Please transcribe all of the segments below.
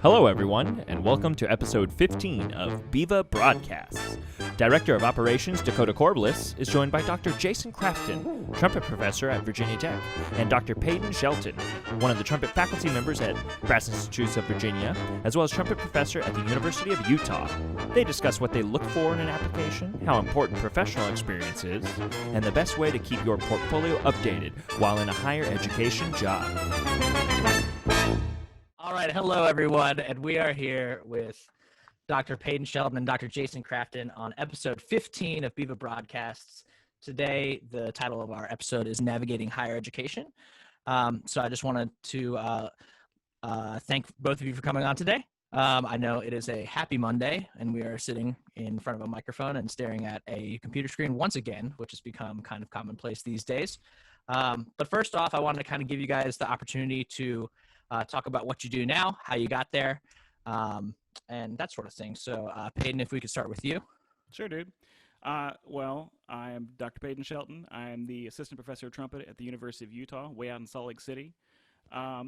Hello, everyone, and welcome to episode 15 of Viva Broadcasts. Director of Operations Dakota Corbliss is joined by Dr. Jason Crafton, trumpet professor at Virginia Tech, and Dr. Peyton Shelton, one of the trumpet faculty members at Brass Institutes of Virginia, as well as trumpet professor at the University of Utah. They discuss what they look for in an application, how important professional experience is, and the best way to keep your portfolio updated while in a higher education job. All right, hello everyone, and we are here with Dr. Peyton Shelton and Dr. Jason Crafton on episode 15 of Viva Broadcasts. Today, the title of our episode is Navigating Higher Education. So I just wanted to thank both of you for coming on today. I know it is a happy Monday, and we are sitting in front of a microphone and staring at a computer screen once again, which has become kind of commonplace these days. But first off, I wanted to kind of give you guys the opportunity to talk about what you do now, how you got there, and that sort of thing. So, Peyton, if we could start with you. Sure, dude. Well, I am Dr. Peyton Shelton. I am the assistant professor of trumpet at the University of Utah, way out in Salt Lake City. How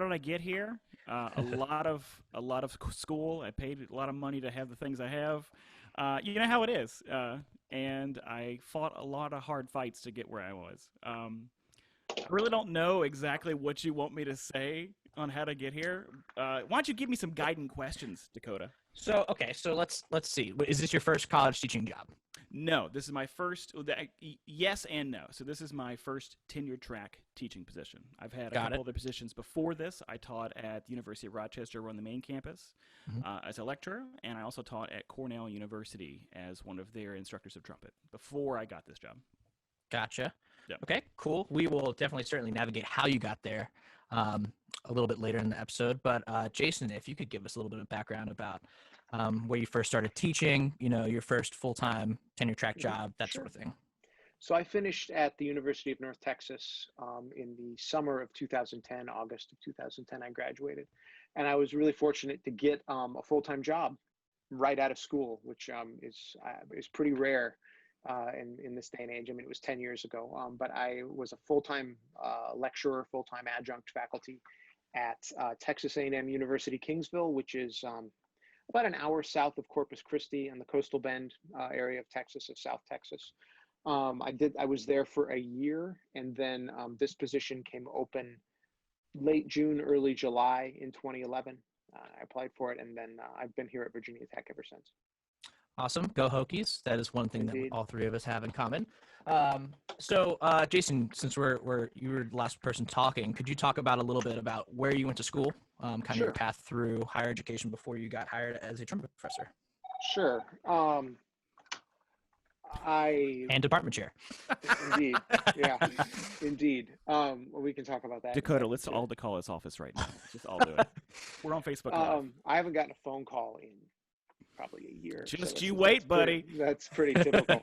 did I get here? A lot of school. I paid a lot of money to have the things I have. You know how it is. And I fought a lot of hard fights to get where I was. I really don't know exactly what you want me to say on how to get here. Why don't you give me some guiding questions, Dakota? So let's see. Is this your first college teaching job? No, this is my first. Yes and no. So this is my first tenure track teaching position. I've had a couple other positions before this. I taught at the University of Rochester on the main campus as a lecturer, and I also taught at Cornell University as one of their instructors of trumpet before I got this job. Gotcha. Yep. Okay, cool. We will certainly navigate how you got there a little bit later in the episode. But Jason, if you could give us a little bit of background about where you first started teaching, your first full-time tenure track job, that sort of thing. So I finished at the University of North Texas in the summer of 2010, August of 2010, I graduated. And I was really fortunate to get a full-time job right out of school, which is pretty rare. In this day and age. I mean, it was 10 years ago, but I was a full-time lecturer, full-time adjunct faculty at Texas A&M University Kingsville, which is about an hour south of Corpus Christi in the coastal bend area of Texas, of South Texas. I was there for a year, and then this position came open late June, early July in 2011. I applied for it, and then I've been here at Virginia Tech ever since. Awesome. Go Hokies. That is one thing Indeed. that all three of us have in common. So Jason, since you were the last person talking, could you talk about a little bit about where you went to school, kind of your path through higher education before you got hired as a trumpet professor? Sure. And department chair. Indeed. Yeah, indeed. We can talk about that. Dakota, let's all call his office right now. Let's just all do it. We're on Facebook Live. I haven't gotten a phone call in probably a year. Just you wait, buddy. That's pretty typical.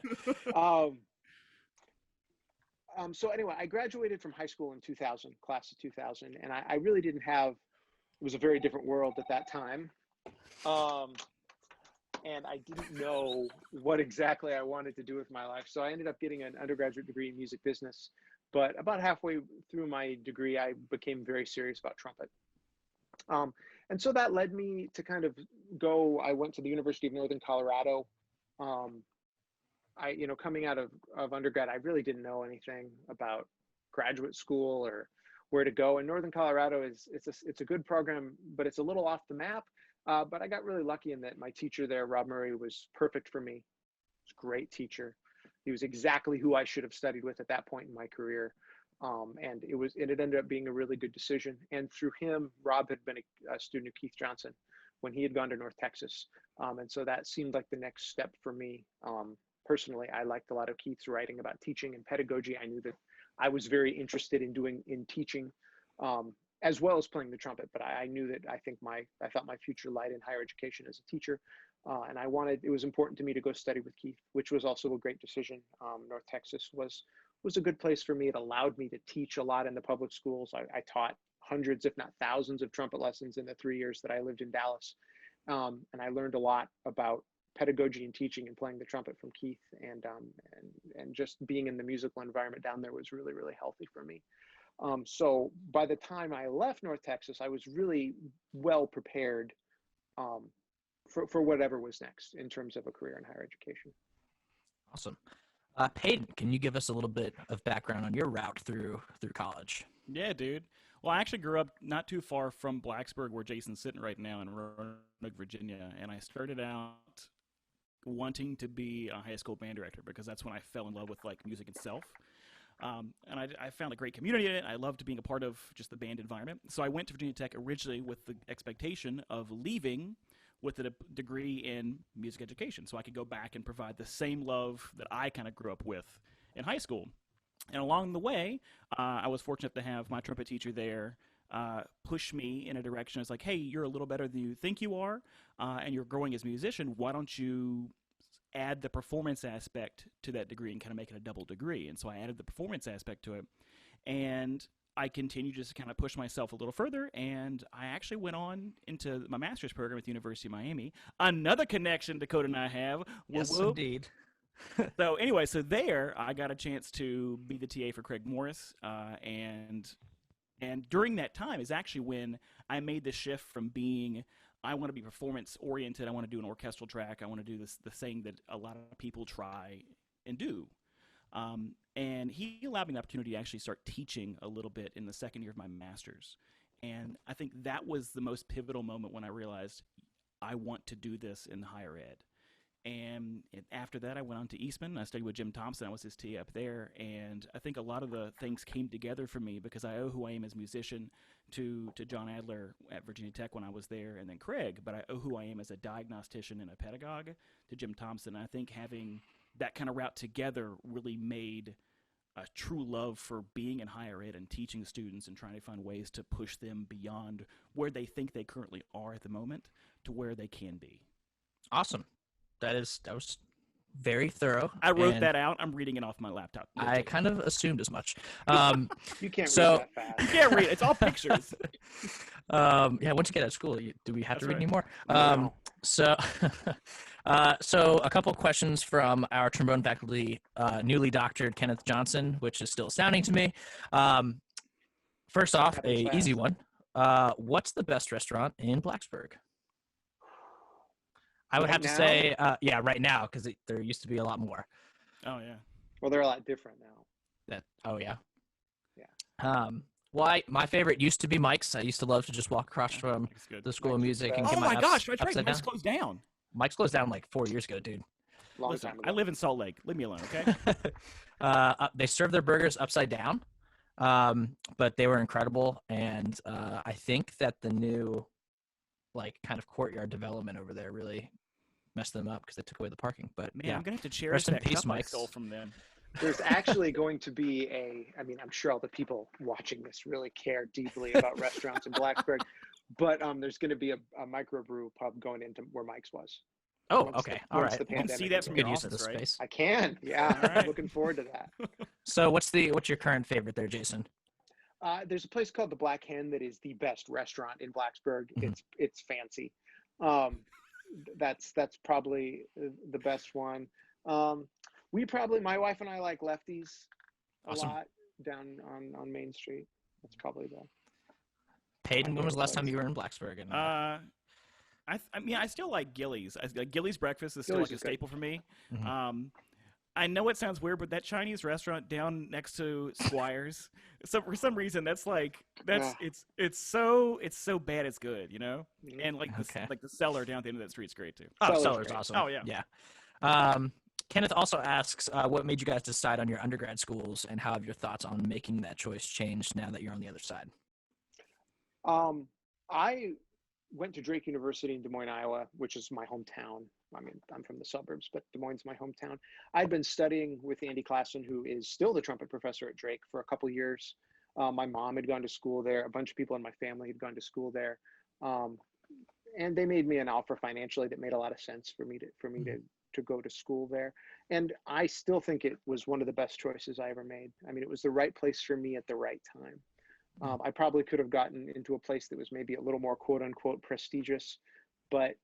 So anyway, I graduated from high school in 2000, class of 2000, and I really didn't have, it was a very different world at that time. And I didn't know what exactly I wanted to do with my life. So I ended up getting an undergraduate degree in music business. But about halfway through my degree, I became very serious about trumpet. And so that led me to kind of I went to the University of Northern Colorado. Coming out of undergrad, I really didn't know anything about graduate school or where to go. And Northern Colorado it's a good program, but it's a little off the map. But I got really lucky in that my teacher there, Rob Murray, was perfect for me. He was a great teacher. He was exactly who I should have studied with at that point in my career. And it ended up being a really good decision. And through him, Rob had been a student of Keith Johnson when he had gone to North Texas. And so that seemed like the next step for me. Personally, I liked a lot of Keith's writing about teaching and pedagogy. I knew that I was very interested in teaching, as well as playing the trumpet. But I knew that I thought my future lied in higher education as a teacher. And it was important to me to go study with Keith, which was also a great decision. North Texas was a good place for me. It allowed me to teach a lot in the public schools. I taught hundreds, if not thousands, of trumpet lessons in the 3 years that I lived in Dallas. And I learned a lot about pedagogy and teaching and playing the trumpet from Keith, and just being in the musical environment down there was really, really healthy for me. So by the time I left North Texas, I was really well prepared for whatever was next in terms of a career in higher education. Awesome. Peyden, can you give us a little bit of background on your route through college? Yeah, dude. Well, I actually grew up not too far from Blacksburg, where Jason's sitting right now in Roanoke, Virginia, and I started out wanting to be a high school band director because that's when I fell in love with like music itself. And I found a great community in it. I loved being a part of just the band environment. So I went to Virginia Tech originally with the expectation of leaving with a degree in music education, so I could go back and provide the same love that I kind of grew up with in high school. And along the way, I was fortunate to have my trumpet teacher there push me in a direction. It's like, hey, you're a little better than you think you are, and you're growing as a musician. Why don't you add the performance aspect to that degree and kind of make it a double degree? And so I added the performance aspect to it, and I continued just to kind of push myself a little further, and I actually went on into my master's program at the University of Miami. Another connection Dakota and I have. Yes, indeed. So anyway, so there I got a chance to be the TA for Craig Morris, and during that time is actually when I made the shift from being I want to be performance oriented, I want to do an orchestral track, I want to do the thing that a lot of people try and do. And he allowed me the opportunity to actually start teaching a little bit in the second year of my master's. And I think that was the most pivotal moment when I realized I want to do this in higher ed. And after that, I went on to Eastman. I studied with Jim Thompson. I was his TA up there. And I think a lot of the things came together for me because I owe who I am as a musician to John Adler at Virginia Tech when I was there, and then Craig. But I owe who I am as a diagnostician and a pedagogue to Jim Thompson. And I think having that kind of route together really made a true love for being in higher ed and teaching students and trying to find ways to push them beyond where they think they currently are at the moment to where they can be. Awesome. That was very thorough. I wrote that out. I'm reading it off my laptop. I kind of assumed as much. You can't so, read that fast. You can't read it. It's all pictures. Yeah, once you get out of school, do we have to read anymore? No. So a couple questions from our trombone faculty, newly doctored Kenneth Johnson, which is still astounding to me. First off, a easy one. What's the best restaurant in Blacksburg? I would have to say, right now, because there used to be a lot more. Oh, yeah. Well, they're a lot different now. Yeah. Yeah. Well, my favorite used to be Mike's. I used to love to just walk across from the School of Music and Oh get my gosh, ups, that's right. upside Mike's down. closed down. Mike's closed down like 4 years ago, dude. Listen, Time I ago. live in Salt Lake. Leave me alone, okay? They serve their burgers upside down, but they were incredible. And I think that the new, kind of courtyard development over there really messed them up because they took away the parking. But Man, yeah, I'm going to have to cherish rest in that peace, cup I Mike. stole from them. There's actually going to be I'm sure all the people watching this really care deeply about restaurants in Blacksburg, but there's going to be a microbrew pub going into where Mike's was. Oh, okay. All right. You can see that from Good your use of office, the right? space. I can. Yeah. All right. I'm looking forward to that. So what's your current favorite there, Jason? There's a place called the Black Hen that is the best restaurant in Blacksburg. Mhm. It's fancy. That's probably the best one. My wife and I like Lefties a Awesome. lot down on Main Street. That's probably Peyden, when was the last time you were in Blacksburg? And, I still like Gillies. Gillies breakfast is still Gillies like a is good. staple for me. Mhm. I know it sounds weird, but that Chinese restaurant down next to Squire's, so for some reason it's so bad it's good, you know. And Okay. the cellar down at the end of that street's great too. Oh, Cellar's Cellar's great. awesome. Oh, yeah. Yeah. Kenneth also asks, what made you guys decide on your undergrad schools, and how have your thoughts on making that choice changed now that you're on the other side? I went to Drake University in Des Moines, Iowa, which is my hometown. I mean, I'm from the suburbs, but Des Moines is my hometown. I'd been studying with Andy Klassen, who is still the trumpet professor at Drake, for a couple years. My mom had gone to school there. A bunch of people in my family had gone to school there. And they made me an offer financially that made a lot of sense for me to go to school there. And I still think it was one of the best choices I ever made. I mean, it was the right place for me at the right time. I probably could have gotten into a place that was maybe a little more quote unquote prestigious, but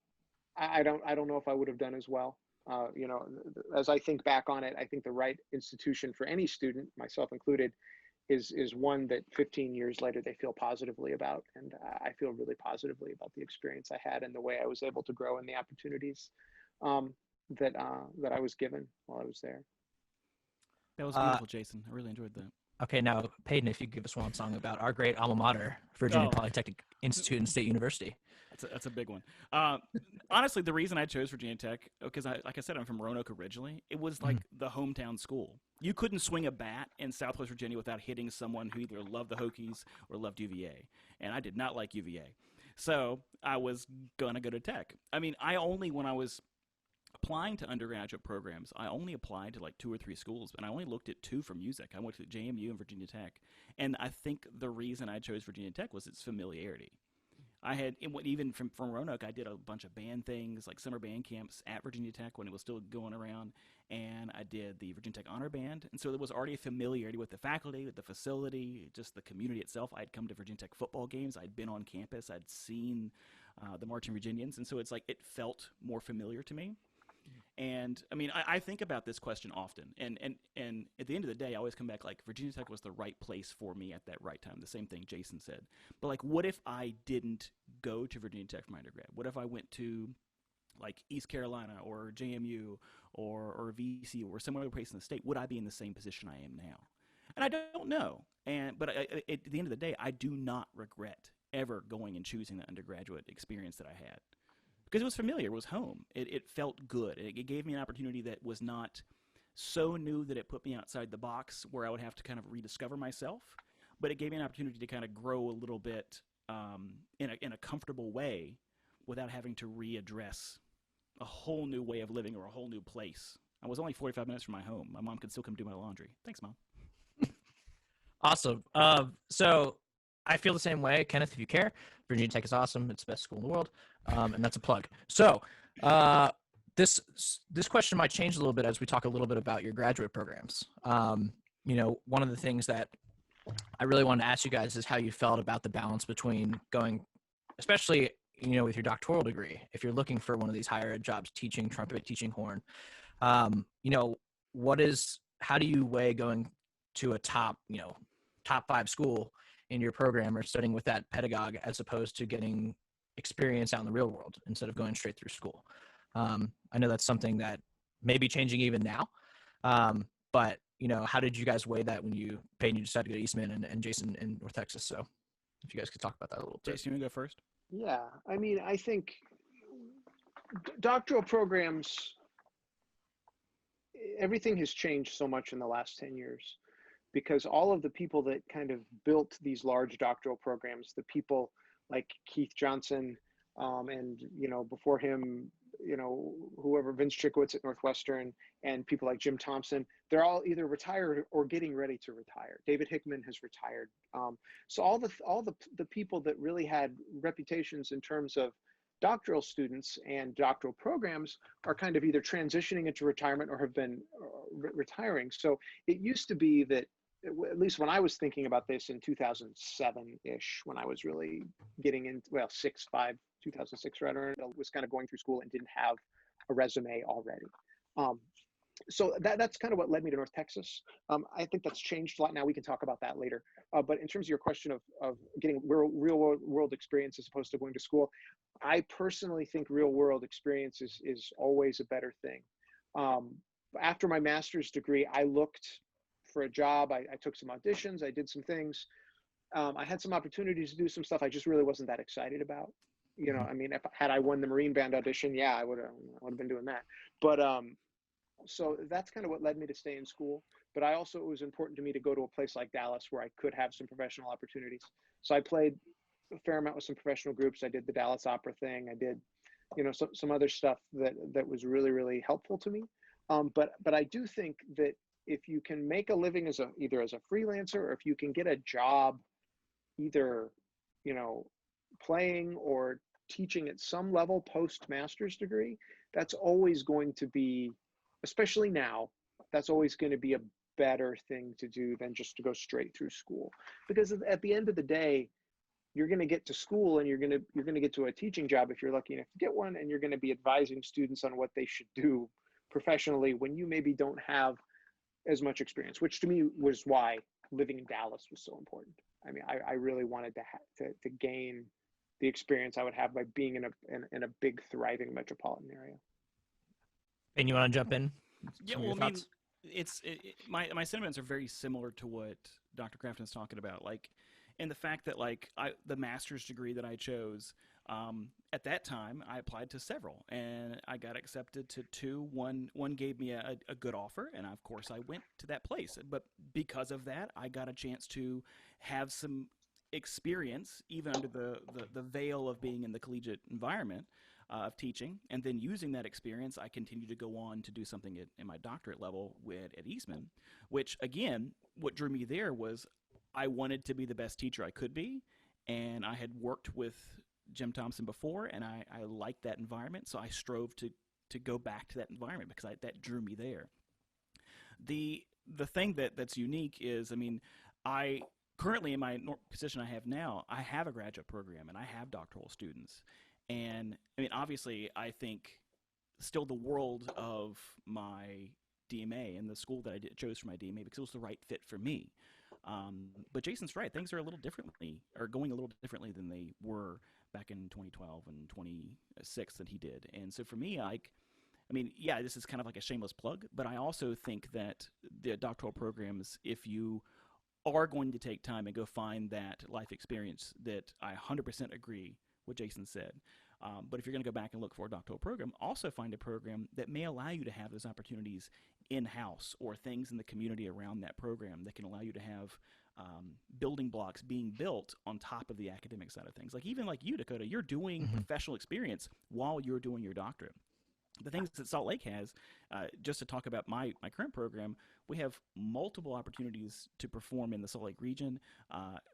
I don't know if I would have done as well. As I think back on it, I think the right institution for any student, myself included, is one that 15 years later they feel positively about. And I feel really positively about the experience I had and the way I was able to grow and the opportunities that I was given while I was there. That was beautiful, Jason. I really enjoyed that. Okay, now Peyden, if you could give us one song about our great alma mater, Virginia Oh. Polytechnic Institute and State University. That's a big one. Honestly, the reason I chose Virginia Tech, because like I said, I'm from Roanoke originally. It was like the hometown school. You couldn't swing a bat in Southwest Virginia without hitting someone who either loved the Hokies or loved UVA, and I did not like UVA. So I was gonna go to Tech. I mean, when I was applying to undergraduate programs, I only applied to like 2 or 3 schools, and I only looked at 2 for music. I went to JMU and Virginia Tech, and I think the reason I chose Virginia Tech was its familiarity. I had, even from Roanoke, I did a bunch of band things, like summer band camps at Virginia Tech when it was still going around, and I did the Virginia Tech Honor Band, and so there was already a familiarity with the faculty, with the facility, just the community itself. I'd come to Virginia Tech football games, I'd been on campus, I'd seen the Marching Virginians, and so it's like it felt more familiar to me. And I mean, I think about this question often, and at the end of the day, I always come back like Virginia Tech was the right place for me at that right time. The same thing Jason said. But like, what if I didn't go to Virginia Tech for my undergrad? What if I went to like East Carolina or JMU or VC or some other place in the state? Would I be in the same position I am now? And I don't know. But at the end of the day, I do not regret ever going and choosing the undergraduate experience that I had. Because it was familiar, it was home. It felt good. It gave me an opportunity that was not so new that it put me outside the box where I would have to kind of rediscover myself, but it gave me an opportunity to kind of grow a little bit in a comfortable way without having to readdress a whole new way of living or a whole new place. I was only 45 minutes from my home. My mom could still come do my laundry. Thanks, Mom. Awesome. So I feel the same way, Kenneth, if you care. Virginia Tech is awesome. It's the best school in the world. And that's a plug. So this question might change a little bit as we talk a little bit about your graduate programs. One of the things that I really wanted to ask you guys is how you felt about the balance between going, especially, with your doctoral degree, if you're looking for one of these higher ed jobs, teaching trumpet, teaching horn, how do you weigh going to a top 5 school in your program or studying with that pedagogue as opposed to getting experience out in the real world instead of going straight through school? I know that's something that may be changing even now. But how did you guys weigh that when you decided to go to Eastman and Jason in North Texas? So if you guys could talk about that a little bit. Jason, you want to go first? Yeah, I mean, I think doctoral programs, everything has changed so much in the last 10 years. Because all of the people that kind of built these large doctoral programs, the people like Keith Johnson, and before him, whoever, Vince Chickowitz at Northwestern, and people like Jim Thompson, they're all either retired or getting ready to retire. David Hickman has retired. So all the people that really had reputations in terms of doctoral students and doctoral programs are kind of either transitioning into retirement or have been retiring. So it used to be that, at least when I was thinking about this in 2007-ish, when I was really getting in, 2006, right around, was kind of going through school and didn't have a resume already. So that's kind of what led me to North Texas. I think that's changed a lot now. We can talk about that later. But in terms of your question of getting real world experience as opposed to going to school, I personally think real world experience is always a better thing. After my master's degree, I looked for a job. I took some auditions. I did some things. I had some opportunities to do some stuff I just really wasn't that excited about. I mean, had I won the Marine Band audition, yeah, I would have been doing that. But so that's kind of what led me to stay in school. But it was important to me to go to a place like Dallas where I could have some professional opportunities. So I played a fair amount with some professional groups. I did the Dallas Opera thing. I did, some other stuff that was really, really helpful to me. But I do think that if you can make a living either as a freelancer, or if you can get a job, either, playing or teaching at some level post-master's degree, that's always going to be, especially now, that's always going to be a better thing to do than just to go straight through school. Because at the end of the day, you're going to get to school and you're going to get to a teaching job if you're lucky enough to get one, and you're going to be advising students on what they should do professionally when you maybe don't have as much experience, which to me was why living in Dallas was so important. I mean, I really wanted to gain the experience I would have by being in a big, thriving metropolitan area. And you want to jump in? Yeah, well, I mean, my sentiments are very similar to what Dr. Crafton's talking about. Like, and the fact that the master's degree that I chose, at that time I applied to several, and I got accepted to two. One gave me a good offer, and of course I went to that place. But because of that, I got a chance to have some experience, even under the veil of being in the collegiate environment of teaching, and then using that experience, I continued to go on to do something in my doctorate level at Eastman, which again, what drew me there was I wanted to be the best teacher I could be, and I had worked with Jim Thompson before, and I liked that environment, so I strove to go back to that environment because that drew me there. The thing that's unique is, I mean, I currently in my position I have now, I have a graduate program and I have doctoral students. And I mean, obviously, I think still the world of my DMA and the school that I chose for my DMA because it was the right fit for me. But Jason's right; things are going a little differently than they were back in 2012 and 2006 that he did. And so for me, I mean, yeah, this is kind of like a shameless plug, but I also think that the doctoral programs, if you are going to take time and go find that life experience, that I 100% agree what Jason said. But if you're going to go back and look for a doctoral program, also find a program that may allow you to have those opportunities in-house or things in the community around that program that can allow you to have building blocks being built on top of the academic side of things. Like even like you, Dakota, you're doing professional experience while you're doing your doctorate. The things that Salt Lake has, just to talk about my current program, we have multiple opportunities to perform in the Salt Lake region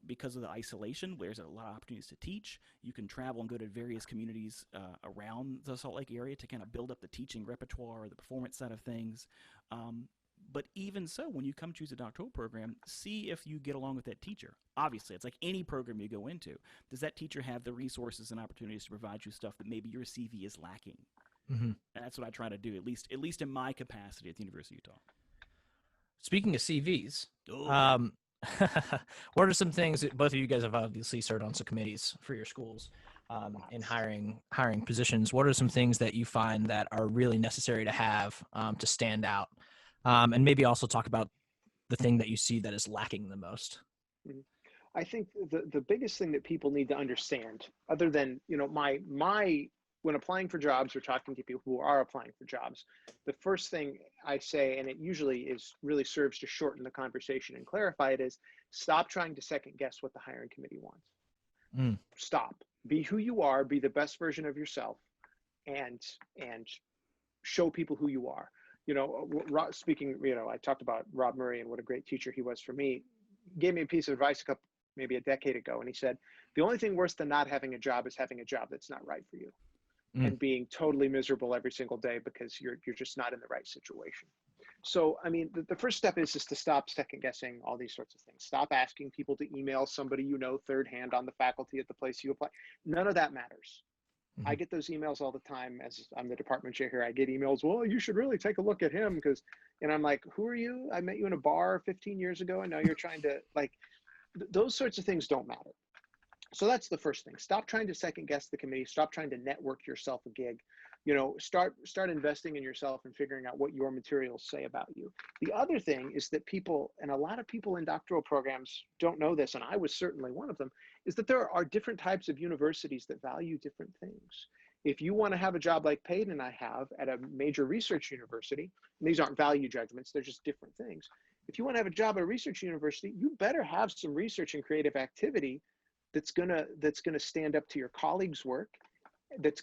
because of the isolation. There's a lot of opportunities to teach. You can travel and go to various communities around the Salt Lake area to kind of build up the teaching repertoire, the performance side of things. But even so, when you come choose a doctoral program, see if you get along with that teacher. Obviously, it's like any program you go into. Does that teacher have the resources and opportunities to provide you stuff that maybe your CV is lacking? Mm-hmm. And that's what I try to do, at least in my capacity at the University of Utah. Speaking of CVs, what are some things that both of you guys have obviously served on some committees for your schools in hiring positions? What are some things that you find that are really necessary to have to stand out? And maybe also talk about the thing that you see that is lacking the most. I think the biggest thing that people need to understand, other than, my when applying for jobs or talking to people who are applying for jobs, the first thing I say, and it usually really serves to shorten the conversation and clarify it, is stop trying to second guess what the hiring committee wants. Stop. Be who you are, be the best version of yourself, and show people who you are. Speaking, I talked about Rob Murray and what a great teacher he was for me. He gave me a piece of advice maybe a decade ago, and he said, the only thing worse than not having a job is having a job that's not right for you. And being totally miserable every single day because you're just not in the right situation. So, I mean, the first step is to stop second guessing all these sorts of things. Stop asking people to email somebody third hand on the faculty at the place you apply. None of that matters. I get those emails all the time. As I'm the department chair here, I get emails, well, you should really take a look at him and I'm like, who are you? I met you in a bar 15 years ago and now you're trying to, those sorts of things don't matter. So that's the first thing. Stop trying to second guess the committee. Stop trying to network yourself a gig. Start investing in yourself and figuring out what your materials say about you. The other thing is that people, and a lot of people in doctoral programs don't know this, and I was certainly one of them, is that there are different types of universities that value different things. If you want to have a job like Peyden and I have at a major research university, and these aren't value judgments, they're just different things. If you want to have a job at a research university, you better have some research and creative activity that's gonna stand up to your colleagues' work, that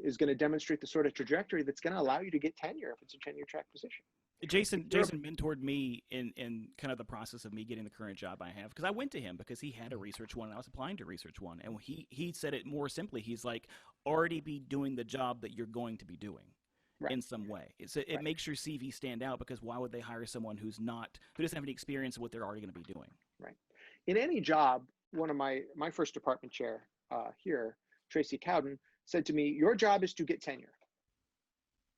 is gonna demonstrate the sort of trajectory that's gonna allow you to get tenure if it's a tenure track position. Jason mentored me in kind of the process of me getting the current job I have, because I went to him because he had a research one and I was applying to research one, and he said it more simply. He's like, already be doing the job that you're going to be doing. Right. In some way. It makes your CV stand out, because why would they hire someone who doesn't have any experience of what they're already going to be doing? Right. In any job, one of my first department chair here, Tracy Cowden, said to me, your job is to get tenure.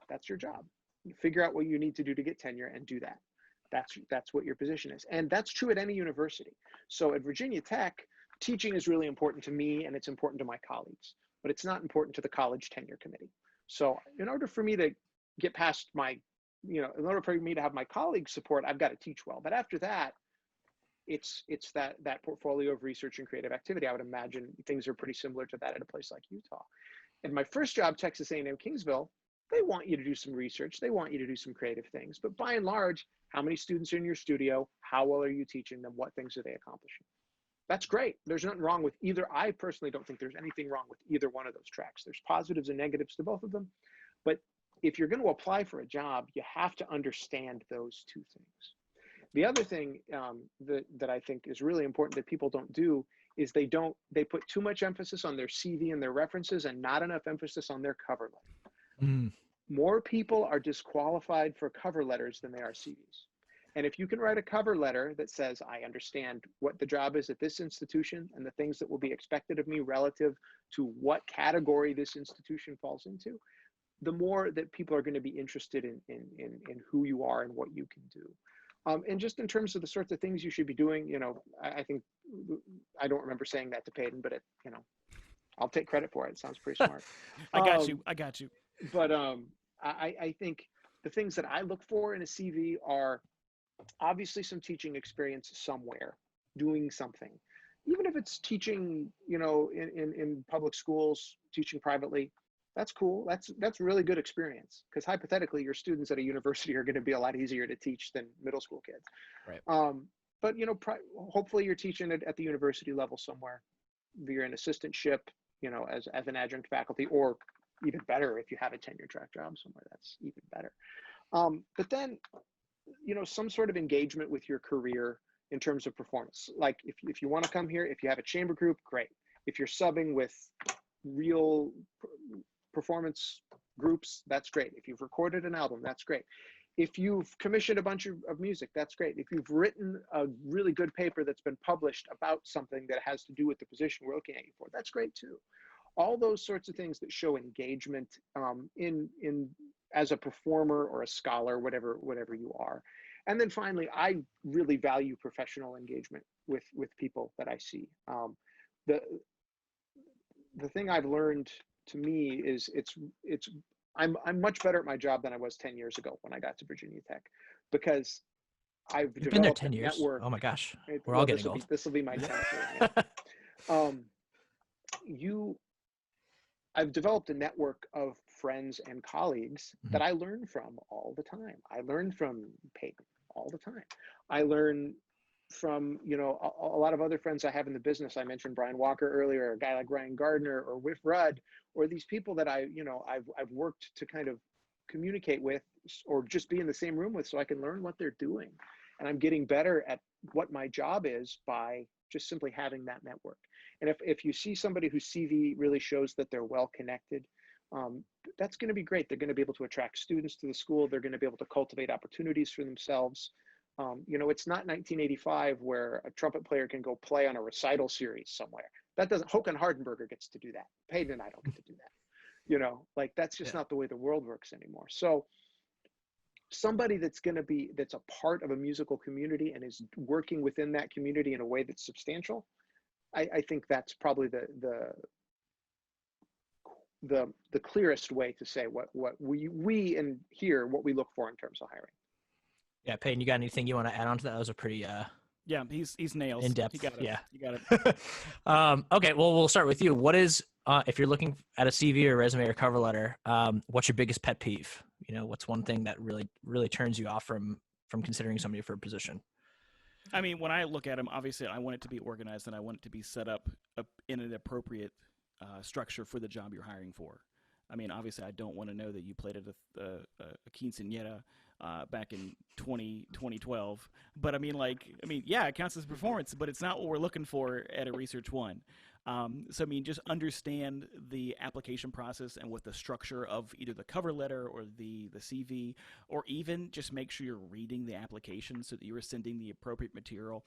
That's your job. You figure out what you need to do to get tenure and do that. That's what your position is. And that's true at any university. So at Virginia Tech, teaching is really important to me and it's important to my colleagues, but it's not important to the college tenure committee. So in order for me to get past my, in order for me to have my colleagues' support, I've got to teach well. But after that, it's that portfolio of research and creative activity. I would imagine things are pretty similar to that at a place like Utah. In my first job, Texas A&M Kingsville, they want you to do some research. They want you to do some creative things. But by and large, how many students are in your studio? How well are you teaching them? What things are they accomplishing? That's great. There's nothing wrong with either. I personally don't think there's anything wrong with either one of those tracks. There's positives and negatives to both of them. But if you're going to apply for a job, you have to understand those two things. The other thing that I think is really important that people don't do is they put too much emphasis on their CV and their references and not enough emphasis on their cover letter. More people are disqualified for cover letters than they are CVs. And if you can write a cover letter that says, I understand what the job is at this institution and the things that will be expected of me relative to what category this institution falls into, the more that people are going to be interested in who you are and what you can do. And just in terms of the sorts of things you should be doing, I think, I don't remember saying that to Peyden, but I'll take credit for it. It sounds pretty smart. I got you. But I think the things that I look for in a CV are obviously some teaching experience somewhere, doing something. Even if it's teaching, in public schools, teaching privately, that's cool. That's really good experience, because hypothetically your students at a university are going to be a lot easier to teach than middle school kids. Right. But hopefully you're teaching it at the university level somewhere. You're in assistantship, as an adjunct faculty, or even better, if you have a tenure track job somewhere, that's even better. But then, some sort of engagement with your career in terms of performance. Like if you want to come here, if you have a chamber group, great. If you're subbing with real performance groups, that's great. If you've recorded an album, that's great. If you've commissioned a bunch of music, that's great. If you've written a really good paper that's been published about something that has to do with the position we're looking at you for, that's great too. All those sorts of things that show engagement in as a performer or a scholar, whatever you are. And then finally, I really value professional engagement with people that I see. The thing I've learned, to me, is I'm much better at my job than I was 10 years ago when I got to Virginia Tech, because I've You've been there developed 10 a years. network. Oh my gosh, we're all getting old. This will be my 10th year. I've developed a network of friends and colleagues that I learn from all the time. I learn from Peyton all the time. I learn from, a lot of other friends I have in the business. I mentioned Brian Walker earlier, a guy like Ryan Gardner or Whiff Rudd, or these people that I've worked to kind of communicate with or just be in the same room with, so I can learn what they're doing. And I'm getting better at what my job is by just simply having that network. And if you see somebody whose CV really shows that they're well connected, that's going to be great. They're going to be able to attract students to the school. They're going to be able to cultivate opportunities for themselves. It's not 1985 where a trumpet player can go play on a recital series somewhere. That doesn't, Håkan Hardenberger gets to do that. Peyden and I don't get to do that. That's just not the way the world works anymore. So somebody that's a part of a musical community and is working within that community in a way that's substantial, I think that's probably the clearest way to say what we and here what we look for in terms of hiring. Yeah, Peyton, you got anything you want to add on to that? That was a pretty Yeah, he's nails. in depth. You got it. Yeah, you got it. Okay, well, we'll start with you. What is if you're looking at a CV or resume or cover letter, what's your biggest pet peeve? What's one thing that really turns you off from considering somebody for a position? I mean, when I look at them, obviously I want it to be organized and I want it to be set up in an appropriate structure for the job you're hiring for. I mean, obviously I don't want to know that you played at a quinceañera back in 2012. But yeah, it counts as performance, but it's not what we're looking for at a Research One. So just understand the application process and what the structure of either the cover letter or the CV, or even just make sure you're reading the application so that you are sending the appropriate material,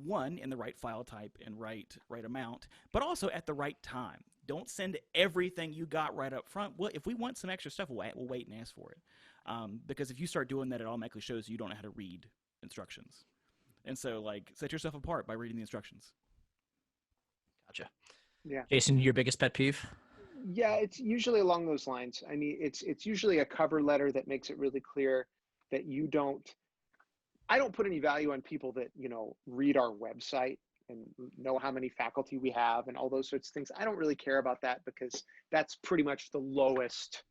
one, in the right file type and right amount, but also at the right time. Don't send everything you got right up front. Well, if we want some extra stuff, we'll wait and ask for it. Because if you start doing that, it automatically shows you don't know how to read instructions. And so, like, set yourself apart by reading the instructions. Gotcha. Yeah. Jason, your biggest pet peeve? Yeah, it's usually along those lines. I mean, it's usually a cover letter that makes it really clear that I don't put any value on people that, read our website and know how many faculty we have and all those sorts of things. I don't really care about that because that's pretty much the lowest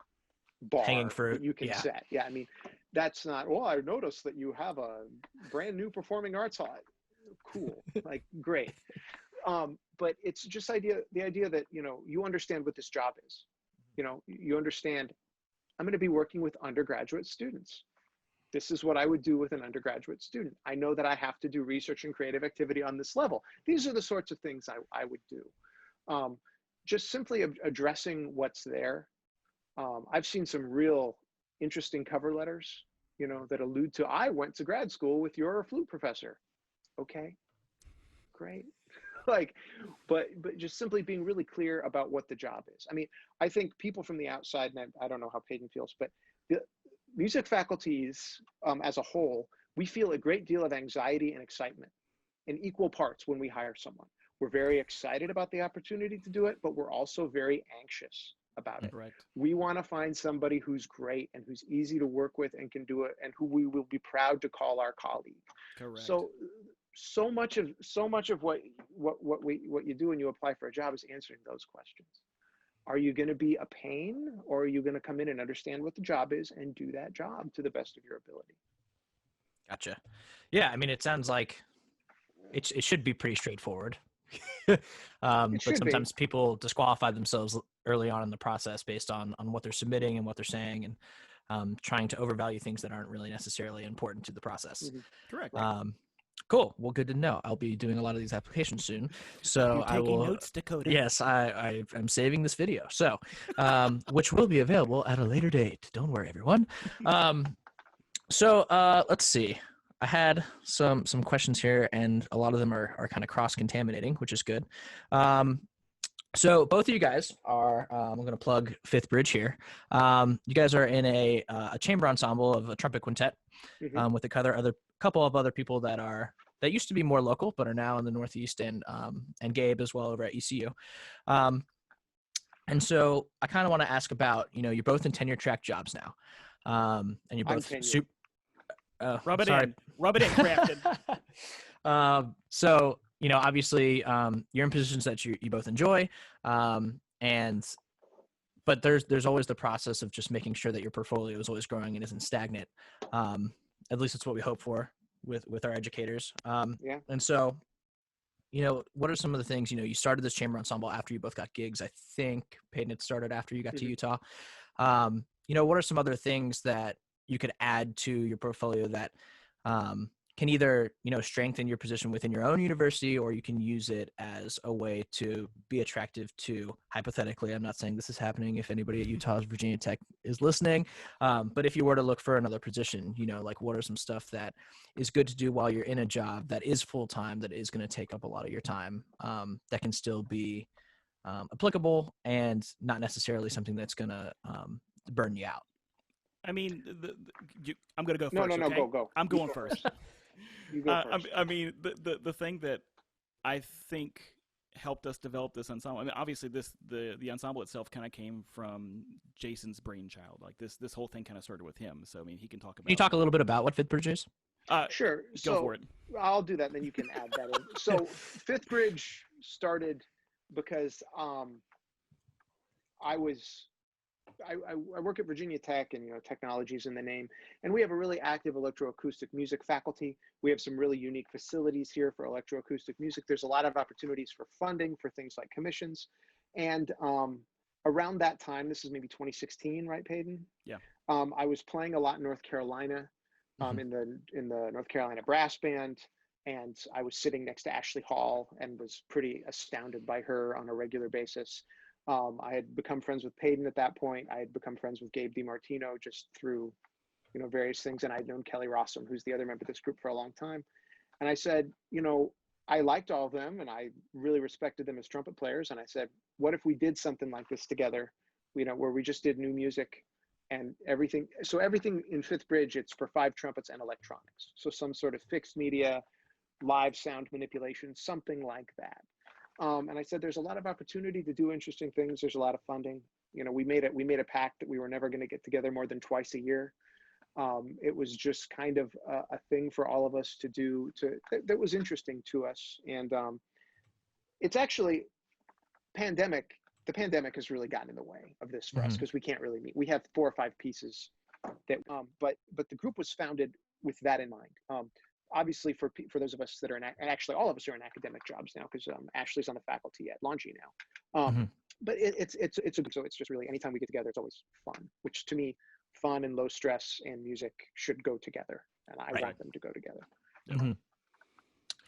bar Hanging fruit. that you can set. Yeah, I mean, that's not, well, I noticed that you have a brand new performing arts hall. Cool, like, great. But it's just the idea that, you understand what this job is. You understand, I'm going to be working with undergraduate students. This is what I would do with an undergraduate student. I know that I have to do research and creative activity on this level. These are the sorts of things I would do. Just simply addressing what's there. I've seen some real interesting cover letters, that allude to, I went to grad school with your flute professor. Okay, great. But just simply being really clear about what the job is. I mean, I think people from the outside, and I don't know how Peyden feels, but the music faculties as a whole, we feel a great deal of anxiety and excitement in equal parts when we hire someone. We're very excited about the opportunity to do it, but we're also very anxious about it. Right. We want to find somebody who's great and who's easy to work with and can do it, and who we will be proud to call our colleague. Correct. So much of what you do when you apply for a job is answering those questions. Are you going to be a pain, or are you going to come in and understand what the job is and do that job to the best of your ability? Gotcha. Yeah, I mean, it sounds like it should be pretty straightforward. But sometimes people disqualify themselves early on in the process based on what they're submitting and what they're saying, and trying to overvalue things that aren't really necessarily important to the process. Mm-hmm. Correct. Cool. Well, good to know. I'll be doing a lot of these applications soon. So You're taking notes, Dakota. Yes, I am saving this video. So, which will be available at a later date. Don't worry, everyone. So let's see. I had some questions here, and a lot of them are kind of cross-contaminating, which is good. So both of you guys are, I'm going to plug Fifth Bridge here. You guys are in a chamber ensemble of a trumpet quintet, Mm-hmm. with a couple of other people that used to be more local, but are now in the Northeast, and Gabe as well over at ECU. And so I kind of want to ask about, you're both in tenure track jobs now, and you're both super. Rub it in, Crafton. So, obviously, you're in positions that you both enjoy, but there's always the process of just making sure that your portfolio is always growing and isn't stagnant. At least that's what we hope for with our educators. Yeah. And so, what are some of the things, you started this chamber ensemble after you both got gigs. I think Peyton had started after you got to Utah. What are some other things that you could add to your portfolio that can either, strengthen your position within your own university, or you can use it as a way to be attractive to, hypothetically, I'm not saying this is happening if anybody at Utah's Virginia Tech is listening, but if you were to look for another position, like, what are some stuff that is good to do while you're in a job that is full-time, that is going to take up a lot of your time, that can still be applicable and not necessarily something that's going to burn you out? I mean, I'm going to go No, first. no, okay? go. I'm going first. You go first. I mean, the thing that I think helped us develop this ensemble. I mean, obviously, the ensemble itself kind of came from Jason's brainchild. Like this whole thing kind of started with him. So I mean, he can talk about. Can you talk a little bit about what Fifth Bridge is? Sure. Go for it. I'll do that, and then you can add that in. So Fifth Bridge started because I work at Virginia Tech, and technology's in the name, and we have a really active electroacoustic music faculty. We have some really unique facilities here for electroacoustic music. There's a lot of opportunities for funding for things like commissions, and around that time, this is maybe 2016, right, Peyden? Yeah. I was playing a lot in North Carolina, in the North Carolina brass band, and I was sitting next to Ashley Hall and was pretty astounded by her on a regular basis. I had become friends with Peyden at that point. I had become friends with Gabe DiMartino just through, various things. And I'd known Kelly Rossum, who's the other member of this group, for a long time. And I said, I liked all of them, and I really respected them as trumpet players. And I said, what if we did something like this together, where we just did new music and everything. So everything in Fifth Bridge, it's for 5 trumpets and electronics. So some sort of fixed media, live sound manipulation, something like that. And I said, there's a lot of opportunity to do interesting things. There's a lot of funding. We made a pact that we were never going to get together more than twice a year. It was just kind of a thing for all of us to do that was interesting to us. And it's actually the pandemic has really gotten in the way of this for us because we can't really meet. We have 4 or 5 pieces that, but the group was founded with that in mind. Obviously for those of us that are and actually all of us are in academic jobs now because Ashley's on the faculty at Longy now. But it's so it's just really anytime we get together, it's always fun, which to me, fun and low stress and music should go together. And I want them to go together.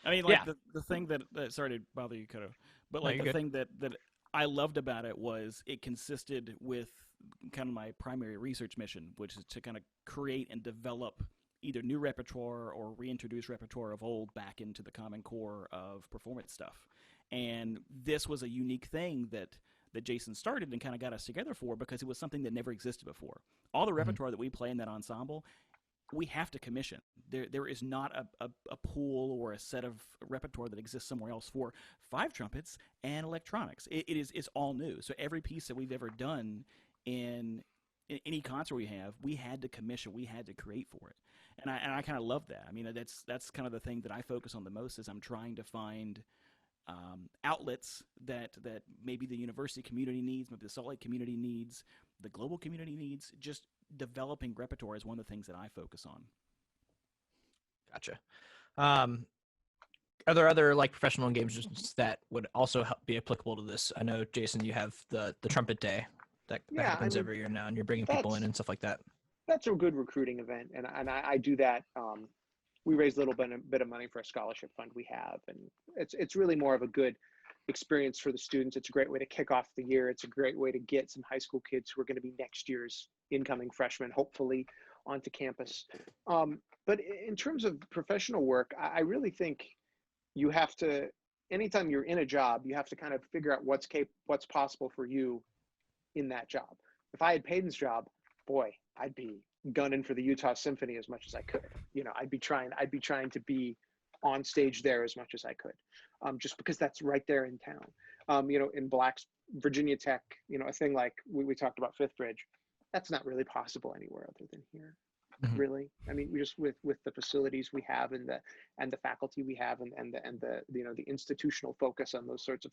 I mean, like the thing that sorry to bother you, Dakota, but like the thing that I loved about it was it consisted with kind of my primary research mission, which is to kind of create and develop either new repertoire or reintroduce repertoire of old back into the Common Core of performance stuff. And this was a unique thing that Jason started and kind of got us together for because it was something that never existed before. All the repertoire that we play in that ensemble, we have to commission. There is not a pool or a set of repertoire that exists somewhere else for 5 trumpets and electronics. It's all new. So every piece that we've ever done in any concert we have, we had to commission, we had to create for it. And I kind of love that. I mean, that's kind of the thing that I focus on the most is I'm trying to find outlets that maybe the university community needs, maybe the Salt Lake community needs, the global community needs. Just developing repertoire is one of the things that I focus on. Gotcha. Are there other like professional engagements that would also be applicable to this? I know, Jason, you have the Trumpet Day that happens every year now, and you're bringing people in and stuff like that. That's a good recruiting event, and I do that. We raise a little bit of money for a scholarship fund we have, and it's really more of a good experience for the students. It's a great way to kick off the year. It's a great way to get some high school kids who are going to be next year's incoming freshmen, hopefully, onto campus. But in terms of professional work, I really think you have to, anytime you're in a job, you have to kind of figure out what's possible for you in that job. If I had Peyton's job, boy, I'd be gunning for the Utah Symphony as much as I could. I'd be trying to be on stage there as much as I could, just because that's right there in town. In Virginia Tech, a thing like we talked about Fifth Bridge, that's not really possible anywhere other than here. Really, I mean, we just with the facilities we have and the faculty we have and the institutional focus on those sorts of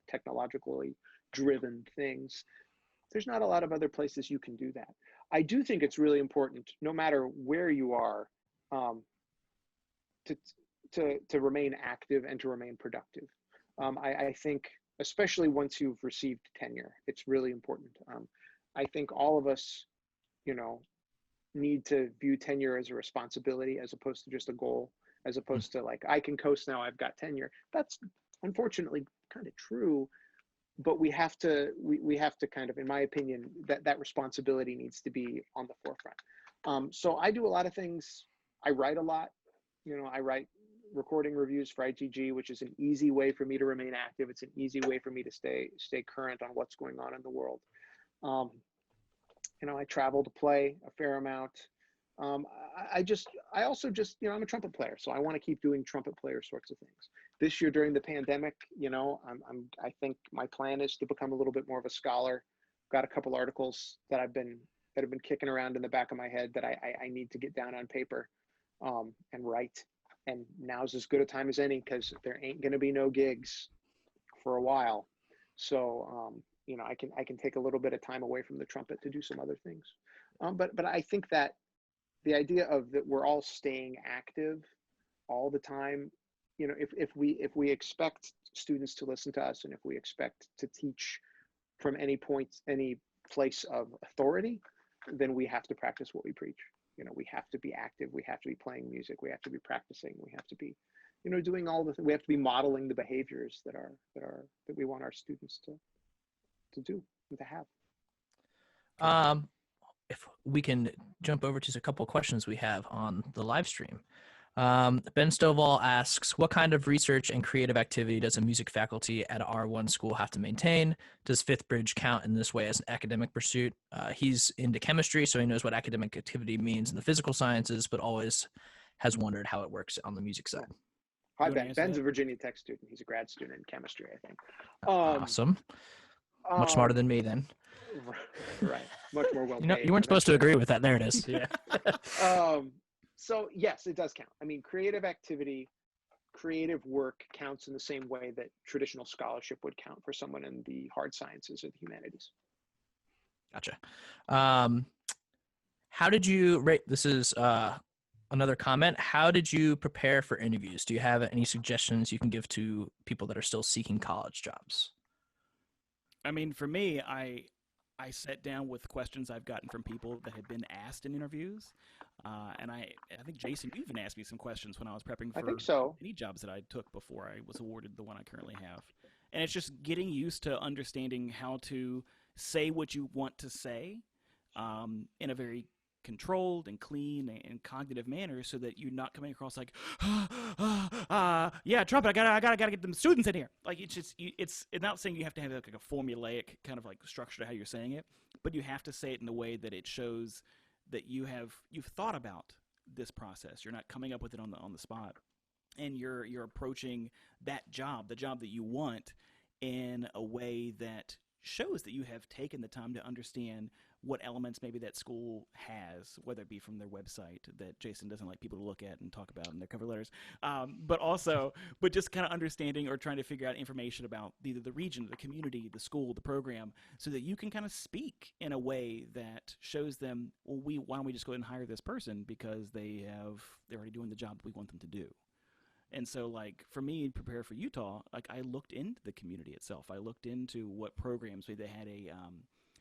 technologically driven things. There's not a lot of other places you can do that. I do think it's really important, no matter where you are, to remain active and to remain productive. I think, especially once you've received tenure, it's really important. I think all of us, need to view tenure as a responsibility as opposed to just a goal, as opposed to like, I can coast now, I've got tenure. That's unfortunately kind of true, but we have to kind of, in my opinion, that responsibility needs to be on the forefront. So I do a lot of things. I write a lot. I write recording reviews for ITG, which is an easy way for me to remain active. It's an easy way for me to stay current on what's going on in the world. I travel to play a fair amount. I also just, I'm a trumpet player, so I want to keep doing trumpet player sorts of things. This year during the pandemic, I think my plan is to become a little bit more of a scholar. Got a couple articles that have been kicking around in the back of my head that I need to get down on paper, and write. And now's as good a time as any, because there ain't going to be no gigs for a while. So, I can take a little bit of time away from the trumpet to do some other things. But I think that the idea of that we're all staying active all the time, if we expect students to listen to us, and if we expect to teach from any place of authority, then we have to practice what we preach. We have to be active. We have to be playing music. We have to be practicing. We have to be, doing we have to be modeling the behaviors that we want our students to do and to have. If we can jump over to a couple of questions we have on the live stream. Ben Stovall asks, what kind of research and creative activity does a music faculty at R1 school have to maintain? Does Fifth Bridge count in this way as an academic pursuit? He's into chemistry, so he knows what academic activity means in the physical sciences, but always has wondered how it works on the music side. Hi, You wanna Ben. answer Ben's that? a Virginia Tech student. He's a grad student in chemistry, I think. Awesome. Much smarter than me then. Right. Much more well paid. You weren't supposed to agree with that. There it is. Yeah. So yes, it does count. I mean, creative activity, creative work counts in the same way that traditional scholarship would count for someone in the hard sciences or the humanities. Gotcha. How did you rate? This is another comment. How did you prepare for interviews? Do you have any suggestions you can give to people that are still seeking college jobs? I mean, for me, I sat down with questions I've gotten from people that had been asked in interviews, and I think Jason, you even asked me some questions when I was prepping for I think so. any jobs that I took before I was awarded the one I currently have. And it's just getting used to understanding how to say what you want to say in a very controlled and clean and cognitive manner, so that you're not coming across like, yeah, Trumpet, I gotta get them students in here. Like, it's just, it's not saying you have to have like a formulaic kind of like structure to how you're saying it, but you have to say it in a way that it shows that you've thought about this process. You're not coming up with it on the spot, and you're approaching that job, the job that you want, in a way that shows that you have taken the time to understand what elements maybe that school has, whether it be from their website that Jason doesn't like people to look at and talk about in their cover letters, but just kind of understanding or trying to figure out information about either the region, the community, the school, the program, so that you can kind of speak in a way that shows them, well, why don't we just go ahead and hire this person because they're already doing the job that we want them to do. And so, like, for me, prepare for Utah, like, I looked into the community itself. I looked into what programs, maybe they had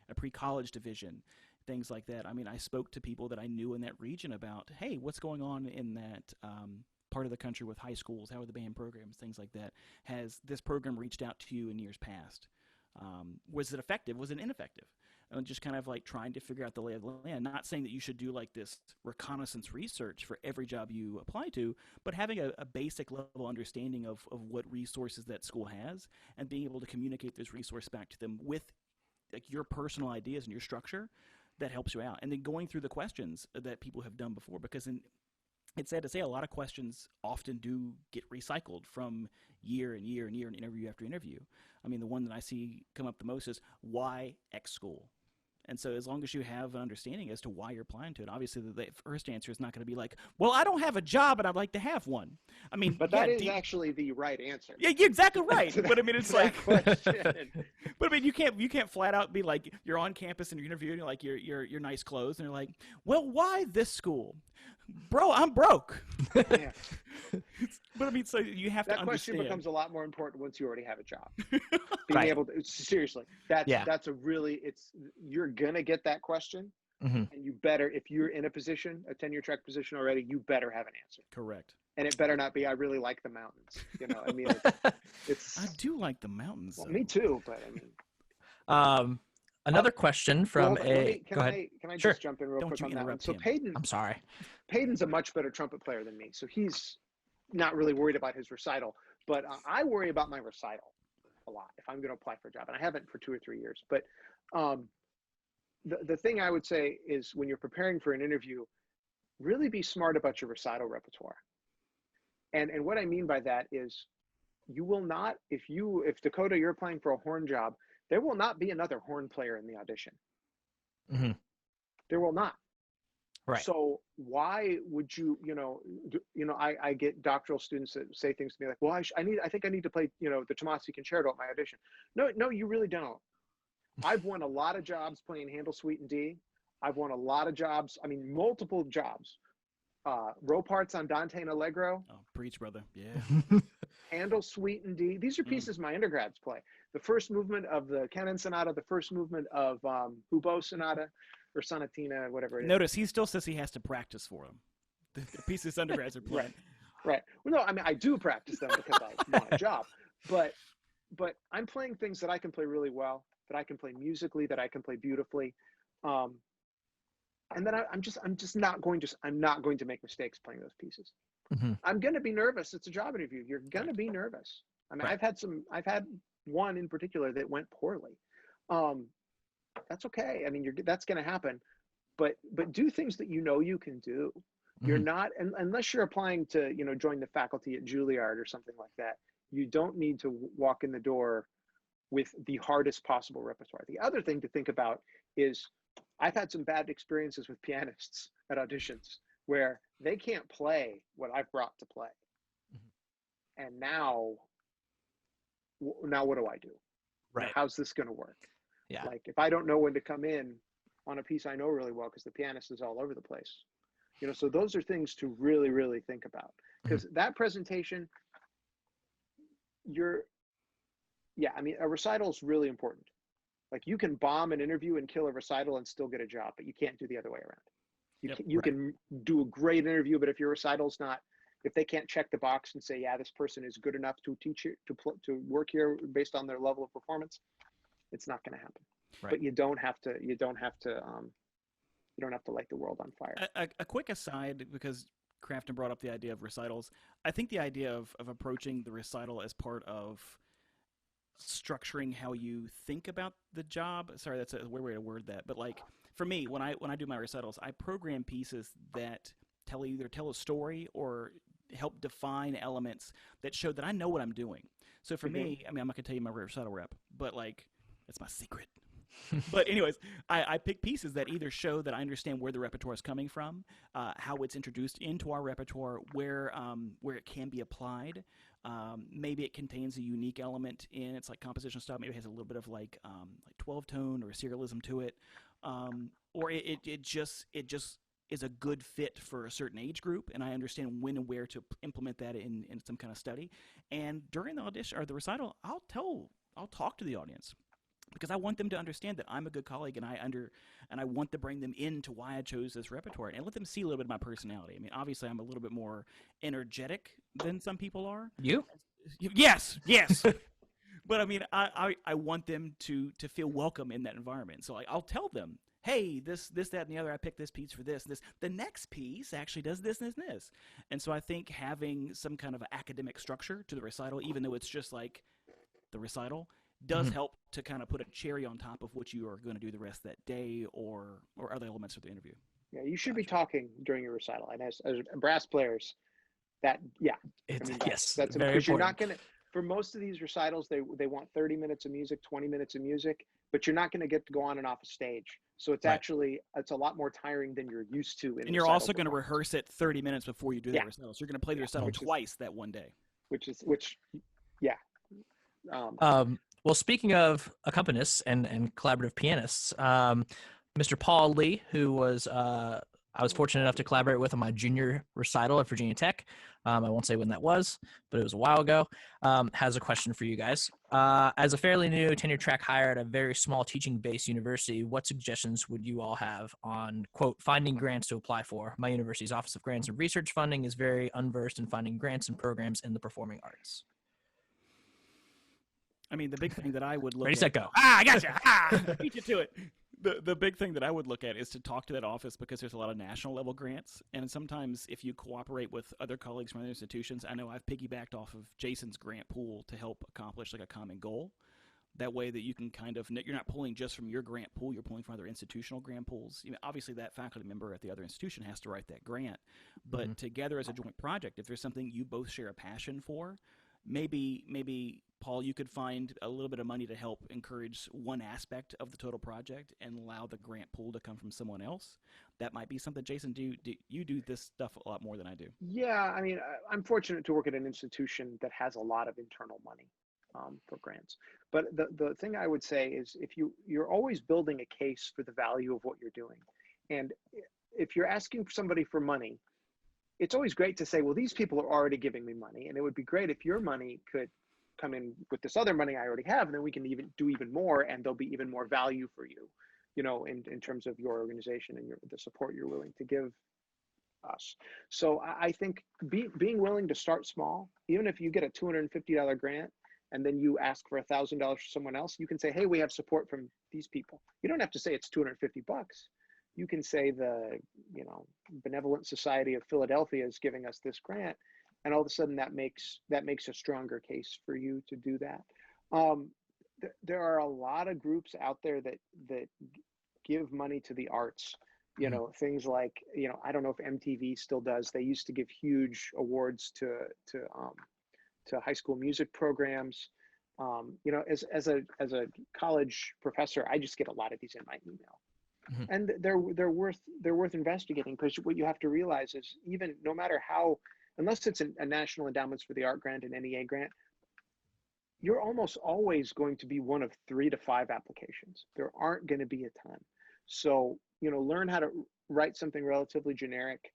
a pre-college division, things like that. I mean, I spoke to people that I knew in that region about, hey, what's going on in that part of the country with high schools? How are the band programs, things like that? Has this program reached out to you in years past? Was it effective? Was it ineffective? And just kind of like trying to figure out the lay of the land. Not saying that you should do like this reconnaissance research for every job you apply to, but having a basic level understanding of what resources that school has, and being able to communicate those resources back to them with like your personal ideas and your structure, that helps you out. And then going through the questions that people have done before, because it's sad to say, a lot of questions often do get recycled from year and year and year and interview after interview. I mean, the one that I see come up the most is, why X school? And so as long as you have an understanding as to why you're applying to it, obviously the first answer is not going to be like, well, I don't have a job and I'd like to have one. I mean, but that is actually the right answer. Yeah, you're exactly right. But I mean, it's like, but I mean, you can't flat out be like, you're on campus and you're interviewing, like your nice clothes, and you're like, well, why this school? Bro, I'm broke. Yeah. But I mean, so you have to understand. That question becomes a lot more important once you already have a job. Being Right. able to, seriously, that's a really, you're gonna get that question, and you better, if you're in a position, a tenure track position already, you better have an answer. Correct. And it better not be, I really like the mountains. You know, I mean, it's. I do like the mountains. Well, me too, but I mean. Another question from Go ahead. Can I Sure. just jump in real Don't quick you on that one? interrupt So him. I'm sorry. Peyton's a much better trumpet player than me, so he's not really worried about his recital. But I worry about my recital a lot if I'm going to apply for a job, and I haven't for 2 or 3 years. But the thing I would say is, when you're preparing for an interview, really be smart about your recital repertoire. And what I mean by that is, you will not, if Dakota, you're applying for a horn job, there will not be another horn player in the audition. Mm-hmm. There will not. Right. So why would you, I get doctoral students that say things to me like, well, I think I need to play, the Tomasi Concerto at my audition. No, you really don't. I've won a lot of jobs playing Handel Suite in D. I've won a lot of jobs. I mean, multiple jobs. Row parts on Dante and Allegro. Oh, preach, brother. Yeah. Handel Suite in D. These are pieces my undergrads play. The first movement of the Canon Sonata, the first movement of Hubo Sonata, or Sonatina, whatever it is. Notice he still says he has to practice for them. The pieces undergrads are playing. Right. Well, no, I mean, I do practice them because I want a job. But I'm playing things that I can play really well, that I can play musically, that I can play beautifully. And then I'm not going to make mistakes playing those pieces. I'm going to be nervous. It's a job interview. You're going to be nervous. I mean, Right. I've had one in particular that went poorly. That's okay. I mean, that's going to happen, but do things that you can do. You're not, unless you're applying to, join the faculty at Juilliard or something like that, you don't need to walk in the door with the hardest possible repertoire. The other thing to think about is I've had some bad experiences with pianists at auditions where they can't play what I've brought to play. And now what do I do? Right. Now, how's this going to work? Yeah. Like if I don't know when to come in on a piece I know really well because the pianist is all over the place. So those are things to really, really think about, because that presentation, I mean, a recital is really important. Like you can bomb an interview and kill a recital and still get a job, but you can't do the other way around. You can do a great interview, but if your recital's not, if they can't check the box and say, yeah, this person is good enough to teach you to work here based on their level of performance, it's not going to happen. Right. But you don't have to light the world on fire. A quick aside, because Crafton brought up the idea of recitals. I think the idea of approaching the recital as part of structuring how you think about the job. Sorry, that's a weird way to word that. But like for me, when I do my recitals, I program pieces that either tell a story or help define elements that show that I know what I'm doing. So for me, I mean, I'm not gonna tell you my recital rep, but like that's my secret. But anyways, I pick pieces that either show that I understand where the repertoire is coming from, how it's introduced into our repertoire, where it can be applied. Maybe it contains a unique element in its like composition style. Maybe it has a little bit of like 12 tone or serialism to it, or it just is a good fit for a certain age group, and I understand when and where to implement that in some kind of study. And during the audition or the recital, I'll talk to the audience, because I want them to understand that I'm a good colleague, and I want to bring them into why I chose this repertoire and let them see a little bit of my personality. I mean, obviously, I'm a little bit more energetic than some people are. You? Yes. But I mean, I want them to feel welcome in that environment. So like, I'll tell them, hey, this, that, and the other, I picked this piece for this. The next piece actually does this, and this. And so I think having some kind of academic structure to the recital, even though it's just like the recital, does help to kind of put a cherry on top of what you are going to do the rest of that day or other elements of the interview. Yeah, you should be talking during your recital. And as brass players, Yes, that's very because you're important. not going to, for most of these recitals, they want 30 minutes of music, 20 minutes of music, but you're not going to get to go on and off a stage. So it's actually, it's a lot more tiring than you're used to. And you're also going to rehearse it 30 minutes before you do the recital. So you're going to play the recital twice that one day. Well, speaking of accompanists and collaborative pianists, Mr. Paul Lee, who was I was fortunate enough to collaborate with on my junior recital at Virginia Tech. I won't say when that was, but it was a while ago. Has a question for you guys. As a fairly new tenure track hire at a very small teaching-based university, what suggestions would you all have on, quote, finding grants to apply for? My university's Office of Grants and Research Funding is very unversed in finding grants and programs in the performing arts. I mean, the big thing that I would look Ready, at... set, go. I gotcha! Beat you to it! The big thing that I would look at is to talk to that office, because there's a lot of national level grants, and sometimes if you cooperate with other colleagues from other institutions, I know I've piggybacked off of Jason's grant pool to help accomplish like a common goal. That way that you can kind of, you're not pulling just from your grant pool, you're pulling from other institutional grant pools. You know, obviously that faculty member at the other institution has to write that grant, but together as a joint project, if there's something you both share a passion for, maybe Paul, you could find a little bit of money to help encourage one aspect of the total project and allow the grant pool to come from someone else. That might be something. Jason, you do this stuff a lot more than I do. Yeah, I mean, I'm fortunate to work at an institution that has a lot of internal money for grants. But the thing I would say is, if you're always building a case for the value of what you're doing, and if you're asking somebody for money, it's always great to say, well, these people are already giving me money, and it would be great if your money could come in with this other money I already have, and then we can do even more, and there'll be even more value for you, in terms of your organization and the support you're willing to give us. So I think being willing to start small, even if you get a $250 grant, and then you ask for $1,000 for someone else, you can say, hey, we have support from these people. You don't have to say it's $250. you can say the, Benevolent Society of Philadelphia is giving us this grant, and all of a sudden that makes a stronger case for you to do that. There are a lot of groups out there that give money to the arts. Things like, I don't know if MTV still does. They used to give huge awards to high school music programs. As a college professor, I just get a lot of these in my email. Mm-hmm. And they're worth investigating, because what you have to realize is, even no matter how, unless it's a National Endowments for the Art grant, an NEA grant, you're almost always going to be one of 3 to 5 applications. There aren't going to be a ton. So, learn how to write something relatively generic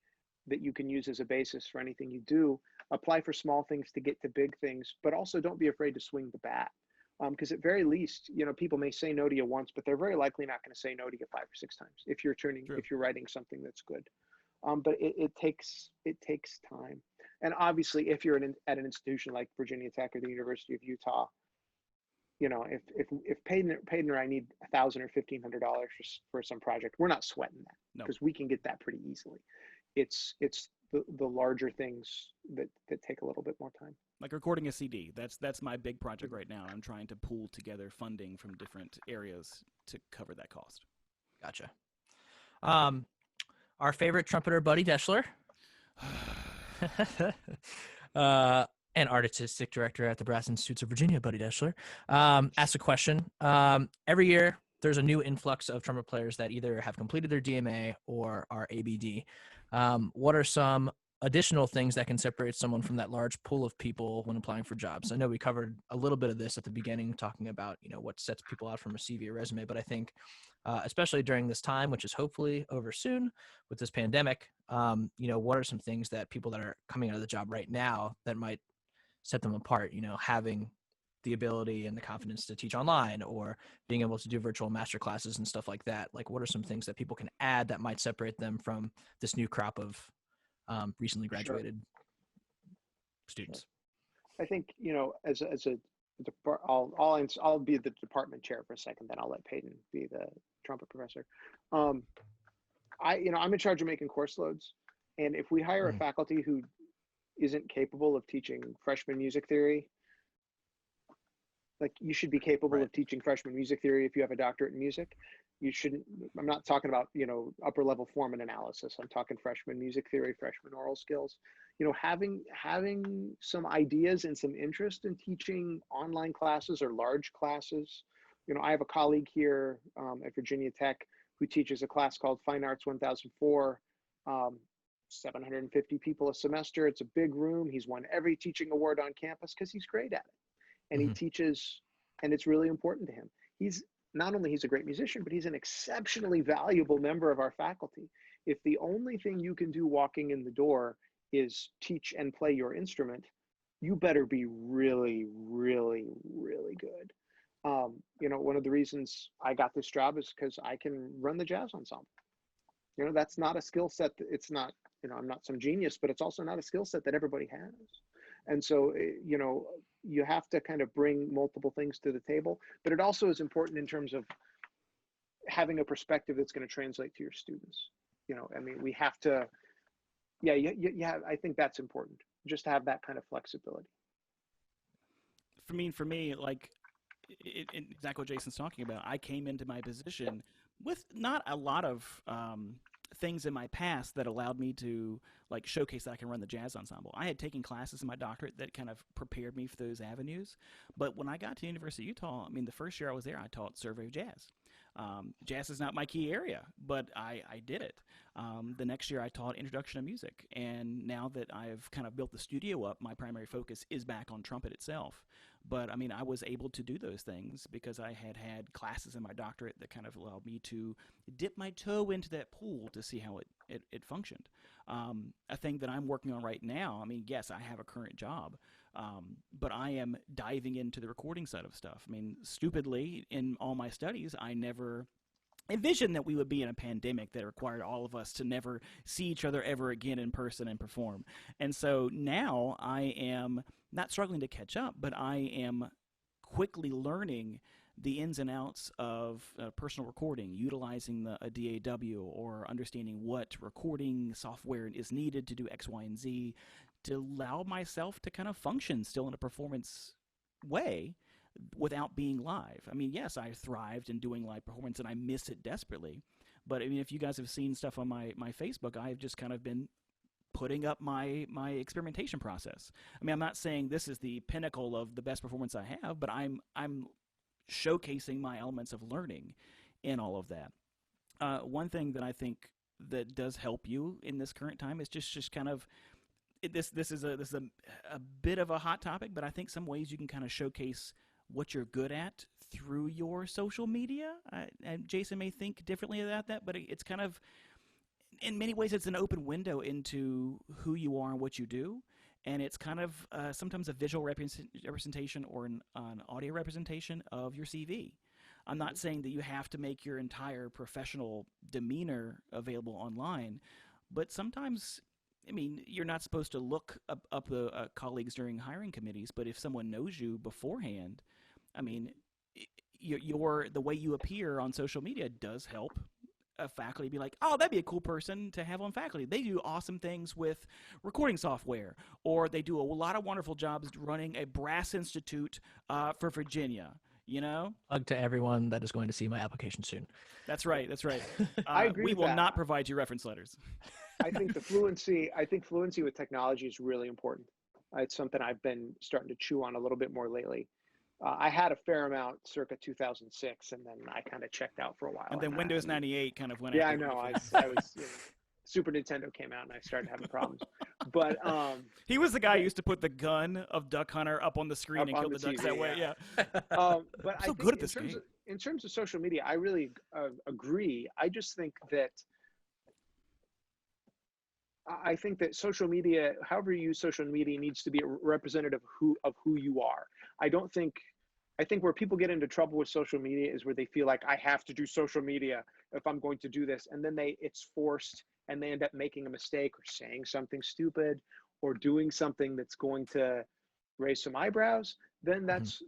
that you can use as a basis for anything you do. Apply for small things to get to big things, but also don't be afraid to swing the bat. Because at very least, people may say no to you once, but they're very likely not going to say no to you 5 or 6 times if you're writing something that's good. But it takes time. And obviously, if you're at an institution like Virginia Tech or the University of Utah, if Peyden or I need $1,000 or $1,500 for some project, we're not sweating that, because we can get that pretty easily. It's the larger things that take a little bit more time. Like recording a CD. That's my big project right now. I'm trying to pool together funding from different areas to cover that cost. Gotcha. Our favorite trumpeter, Buddy Deschler, and artistic director at the Brass Institutes of Virginia, Buddy Deschler, asked a question. Every year, there's a new influx of trumpet players that either have completed their DMA or are ABD. What are some additional things that can separate someone from that large pool of people when applying for jobs? I know we covered a little bit of this at the beginning, talking about, what sets people out from a CV or resume, but I think especially during this time, which is hopefully over soon with this pandemic, what are some things that people that are coming out of the job right now that might set them apart, having the ability and the confidence to teach online, or being able to do virtual master classes and stuff like that? Like, what are some things that people can add that might separate them from this new crop of recently graduated students? I think, I'll be the department chair for a second, then I'll let Peyden be the trumpet professor. I'm in charge of making course loads, and if we hire a faculty who isn't capable of teaching freshman music theory, like, you should be capable of teaching freshman music theory if you have a doctorate in music. You shouldn't, I'm not talking about, upper level form and analysis. I'm talking freshman music theory, freshman oral skills. Having some ideas and some interest in teaching online classes or large classes. I have a colleague here at Virginia Tech who teaches a class called Fine Arts 1004, 750 people a semester. It's a big room. He's won every teaching award on campus because he's great at it. And he teaches, and it's really important to him. He's a great musician, but he's an exceptionally valuable member of our faculty. If the only thing you can do walking in the door is teach and play your instrument, you better be really, really, really good. One of the reasons I got this job is because I can run the jazz ensemble. That's not a skill set. It's not, I'm not some genius, but it's also not a skill set that everybody has. And so, you have to kind of bring multiple things to the table, but it also is important in terms of having a perspective that's going to translate to your students. We have to, I think that's important, just to have that kind of flexibility. For me, like, exactly what Jason's talking about, I came into my position with not a lot of things in my past that allowed me to showcase that I can run the jazz ensemble. I had taken classes in my doctorate that kind of prepared me for those avenues. But when I got to the University of Utah, the first year I was there, I taught survey of jazz. Jazz is not my key area, but I did it. The next year I taught introduction to music. And now that I've kind of built the studio up, my primary focus is back on trumpet itself. But I was able to do those things because I had classes in my doctorate that kind of allowed me to dip my toe into that pool to see how it functioned. A thing that I'm working on right now, yes, I have a current job, but I am diving into the recording side of stuff. Stupidly, in all my studies, I never envisioned that we would be in a pandemic that required all of us to never see each other ever again in person and perform. And so now I am not struggling to catch up, but I am quickly learning the ins and outs of personal recording, utilizing a DAW, or understanding what recording software is needed to do X, Y, and Z, to allow myself to kind of function still in a performance way without being live. I mean, yes, I thrived in doing live performance and I miss it desperately. But I mean, if you guys have seen stuff on my Facebook, I've just kind of been putting up my experimentation process. I mean, I'm not saying this is the pinnacle of the best performance I have, but I'm showcasing my elements of learning in all of that. One thing that I think that does help you in this current time is just kind of this is a bit of a hot topic, but I think some ways you can kind of showcase what you're good at through your social media. And Jason may think differently about that, but it's kind of, in many ways, it's an open window into who you are and what you do. And it's kind of sometimes a visual representation or an audio representation of your CV. I'm not saying that you have to make your entire professional demeanor available online, but sometimes, I mean, you're not supposed to look up the colleagues during hiring committees, but if someone knows you beforehand, I mean, the way you appear on social media does help a faculty be like, oh, that'd be a cool person to have on faculty. They do awesome things with recording software, or they do a lot of wonderful jobs running a brass institute for Virginia. You know, Plug to everyone that is going to see my application soon. That's right. That's right. I agree. We with will that. not provide you reference letters. I think fluency with technology is really important. It's something I've been starting to chew on a little bit more lately. I had a fair amount circa 2006, and then I kind of checked out for a while. And then Windows 98 kind of went. Yeah, I know. I was. Super Nintendo came out, and I started having problems. But he was the guy who used to put the gun of Duck Hunter up on the screen and kill the ducks that way. Yeah. But I'm so good at this game. In terms of social media, I really agree. I just think that. I think that social media, however you use social media, needs to be a representative of who you are. I think where people get into trouble with social media is where they feel like I have to do social media if I'm going to do this, and then it's forced, and they end up making a mistake or saying something stupid or doing something that's going to raise some eyebrows. Then that's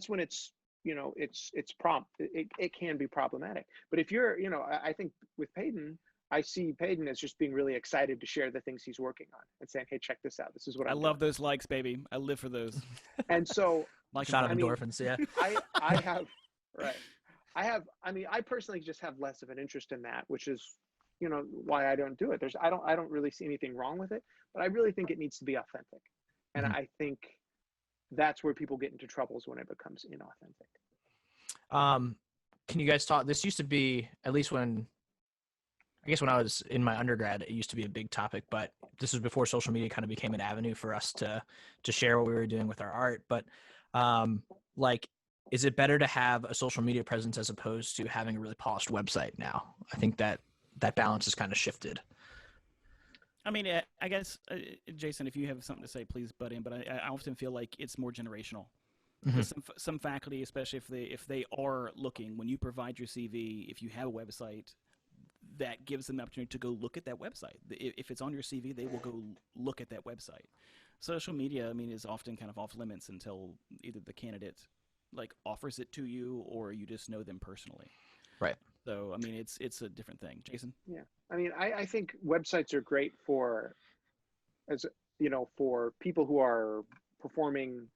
when it's, you know, it's prompt. It can be problematic. But if you're, you know, I think with Peyden, I see Peyden as just being really excited to share the things he's working on and saying, hey, check this out. This is what I love those likes, baby. I live for those. And so like shot of endorphins, yeah. I personally just have less of an interest in that, which is, you know, why I don't do it. I don't really see anything wrong with it, but I really think it needs to be authentic. And I think that's where people get into troubles when it becomes inauthentic. Can you guys talk, this used to be, at least when I was in my undergrad, it used to be a big topic, but this was before social media kind of became an avenue for us to share what we were doing with our art. But like, is it better to have a social media presence as opposed to having a really polished website now? I think that balance has kind of shifted. I mean, I guess, Jason, if you have something to say, please butt in, but I often feel like it's more generational. Mm-hmm. Some faculty, especially if they are looking, when you provide your CV, if you have a website, that gives them the opportunity to go look at that website. If it's on your CV, they will go look at that website. Social media, I mean, is often kind of off limits until either the candidate like offers it to you or you just know them personally. Right. So, I mean, it's a different thing. Jason? Yeah. I mean, I think websites are great for people who are performing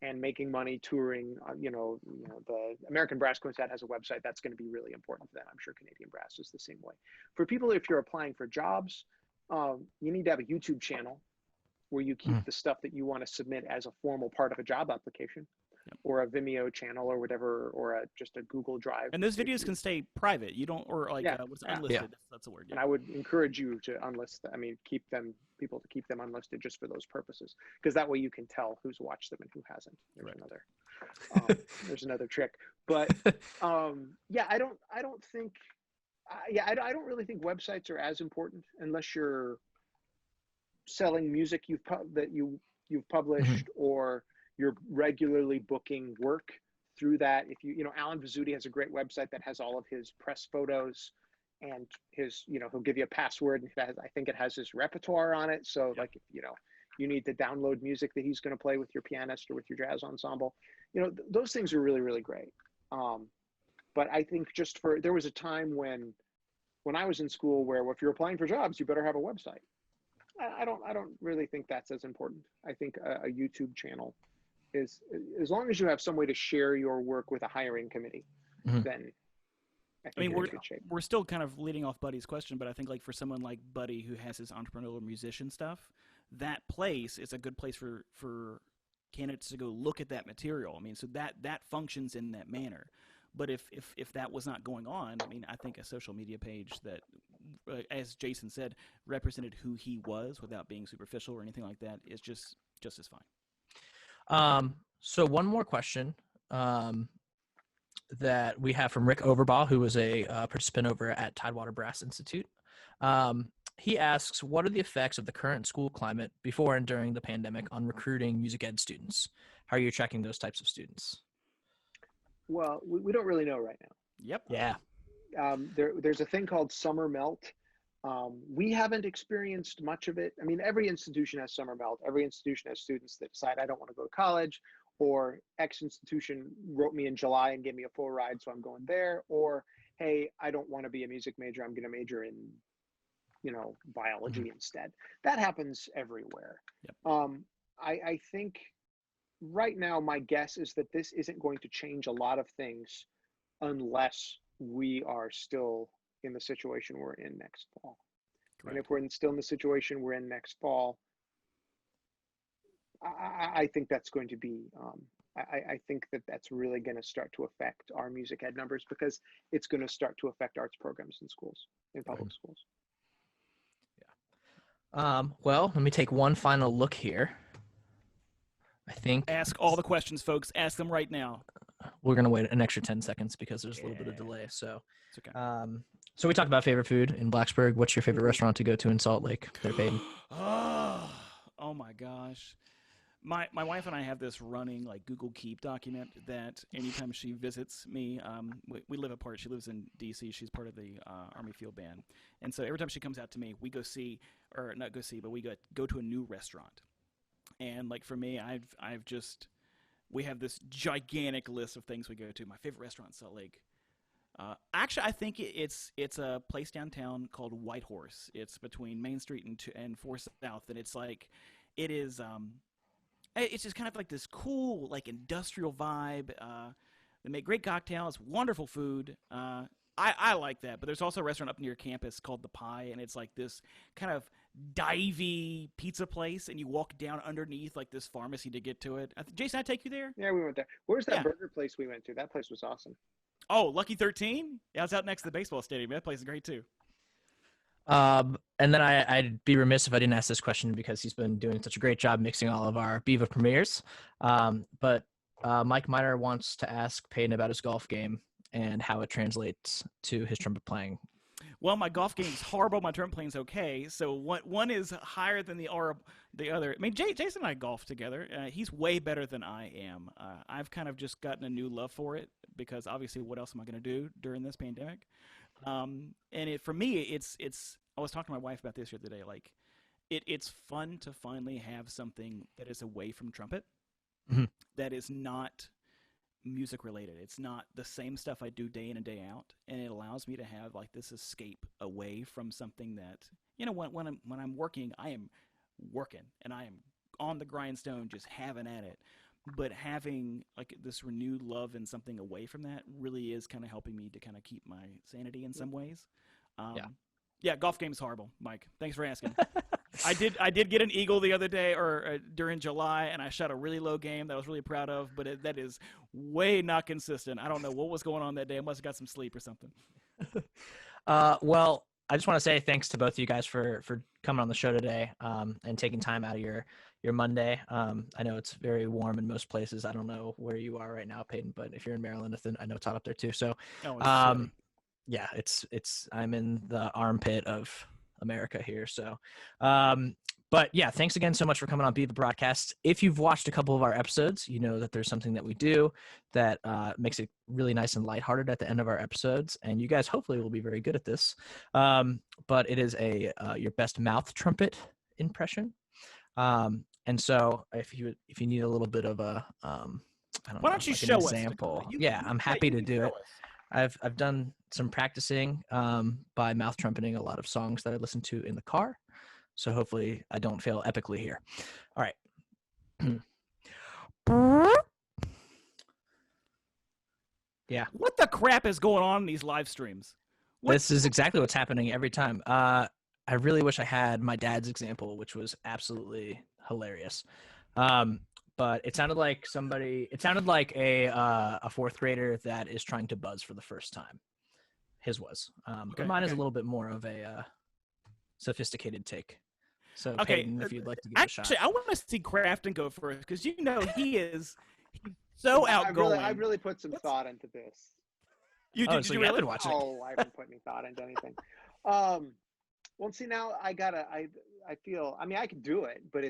and making money touring. The American Brass Quintet has a website that's going to be really important for them. I'm sure Canadian Brass is the same way. For people, if you're applying for jobs, you need to have a YouTube channel where you keep the stuff that you want to submit as a formal part of a job application. Yep. Or a Vimeo channel or whatever, or just a Google Drive. And those videos can stay private. You don't, or like what's unlisted. Yeah. That's the word. Yeah. And I would encourage you to unlist. Keep them unlisted just for those purposes, because that way you can tell who's watched them and who hasn't. There's another trick. But I don't really think websites are as important unless you're selling music you've published or you're regularly booking work through that. If Alan Vizzuti has a great website that has all of his press photos and his, he'll give you a password. And I think it has his repertoire on it. So like, if, you need to download music that he's going to play with your pianist or with your jazz ensemble, those things are really, really great. But I think there was a time when I was in school where if you're applying for jobs, you better have a website. I don't really think that's as important. I think a YouTube channel is, as long as you have some way to share your work with a hiring committee, then I think you're in good shape. We're still kind of leading off Buddy's question, but I think like for someone like Buddy who has his entrepreneurial musician stuff, that place is a good place for candidates to go look at that material. I mean, so that functions in that manner. But if that was not going on, I mean, I think a social media page that, as Jason said, represented who he was without being superficial or anything like that is just as fine. So one more question that we have from Rick Overbaugh, who was a participant over at Tidewater Brass Institute. He asks, what are the effects of the current school climate before and during the pandemic on recruiting music ed students? How are you tracking those types of students? Well, we don't really know right now. Yep. Yeah. There's a thing called summer melt. We haven't experienced much of it. I mean, every institution has summer melt. Every institution has students that decide, I don't want to go to college, or X institution wrote me in July and gave me a full ride, so I'm going there. Or, hey, I don't want to be a music major. I'm going to major in, biology instead. That happens everywhere. Yep. I think right now, my guess is that this isn't going to change a lot of things unless we are still in the situation we're in next fall. Correct. And if we're still in the situation we're in next fall, I think that's going to be, I think that's really going to start to affect our music ed numbers, because it's going to start to affect arts programs in schools, in public schools. Yeah. Well, let me take one final look here. I think. Ask all the questions, folks. Ask them right now. We're going to wait an extra 10 seconds because there's a little bit of delay. So, it's okay. So we talked about favorite food in Blacksburg. What's your favorite restaurant to go to in Salt Lake? There, Peyden. Oh my gosh. My wife and I have this running like Google Keep document that anytime she visits me, we live apart. She lives in D.C. She's part of the Army Field Band. And so every time she comes out to me, we go see, or not go see, but we go to a new restaurant. And like for me, we have this gigantic list of things we go to. My favorite restaurant in Salt Lake. Actually, I think it's a place downtown called White Horse. It's between Main Street and 4 South, and it's just kind of like this cool, like industrial vibe. They make great cocktails, wonderful food. I like that. But there's also a restaurant up near campus called The Pie, and it's like this kind of divey pizza place, and you walk down underneath like this pharmacy to get to it. Jason, I take you there? Yeah, we went there. Where's that burger place we went to? That place was awesome. Oh, Lucky 13? Yeah, it's out next to the baseball stadium. That place is great too. And then I'd be remiss if I didn't ask this question, because he's been doing such a great job mixing all of our Biva premieres. But Mike Miner wants to ask Peyden about his golf game and how it translates to his trumpet playing. Well, my golf game is horrible. My trumpet playing is okay. So one is higher than the other. I mean, Jason and I golf together. He's way better than I am. I've kind of just gotten a new love for it, because obviously, what else am I going to do during this pandemic? And for me, it's. I was talking to my wife about this the other day. Like, it's fun to finally have something that is away from trumpet, that is not music related. It's not the same stuff I do day in and day out, and it allows me to have like this escape away from something that, when I'm working, I am working and I am on the grindstone just having at it. But having like this renewed love and something away from that really is kind of helping me to kind of keep my sanity in some ways. Yeah, golf game is horrible, Mike. Thanks for asking. I did get an eagle the other day, or during July, and I shot a really low game that I was really proud of, but that is way not consistent. I don't know what was going on that day. I must have got some sleep or something. Well, I just want to say thanks to both of you guys for coming on the show today, and taking time out of your Monday. I know it's very warm in most places. I don't know where you are right now, Peyton, but if you're in Maryland, I know it's hot up there too. So, yeah, I'm in the armpit of America here. So, but yeah, thanks again so much for coming on Be the Broadcast. If you've watched a couple of our episodes, you know that there's something that we do that makes it really nice and lighthearted at the end of our episodes. And you guys hopefully will be very good at this. But it is your best mouth trumpet impression. And so if you need a little bit of a I don't Why know, don't you like an show us? example. Dakota? Yeah, I'm happy to do show it. us. I've done some practicing by mouth trumpeting a lot of songs that I listen to in the car. So hopefully I don't fail epically here. All right. Yeah, What the crap is going on in these live streams? What- this is exactly what's happening every time. I really wish I had my dad's example, which was absolutely hilarious. But it sounded like a fourth grader that is trying to buzz for the first time. His was. Okay, But mine is a okay. little bit more of a sophisticated take. So Okay, Peyton, if you'd like to give it a shot. Actually, I want to see Crafton go first because he's so outgoing. I really put some thought into this. You Oh, did, so you you have really? been watching it. Oh, I haven't put any thought into anything. Well, see, now I feel, I mean, I can do it, but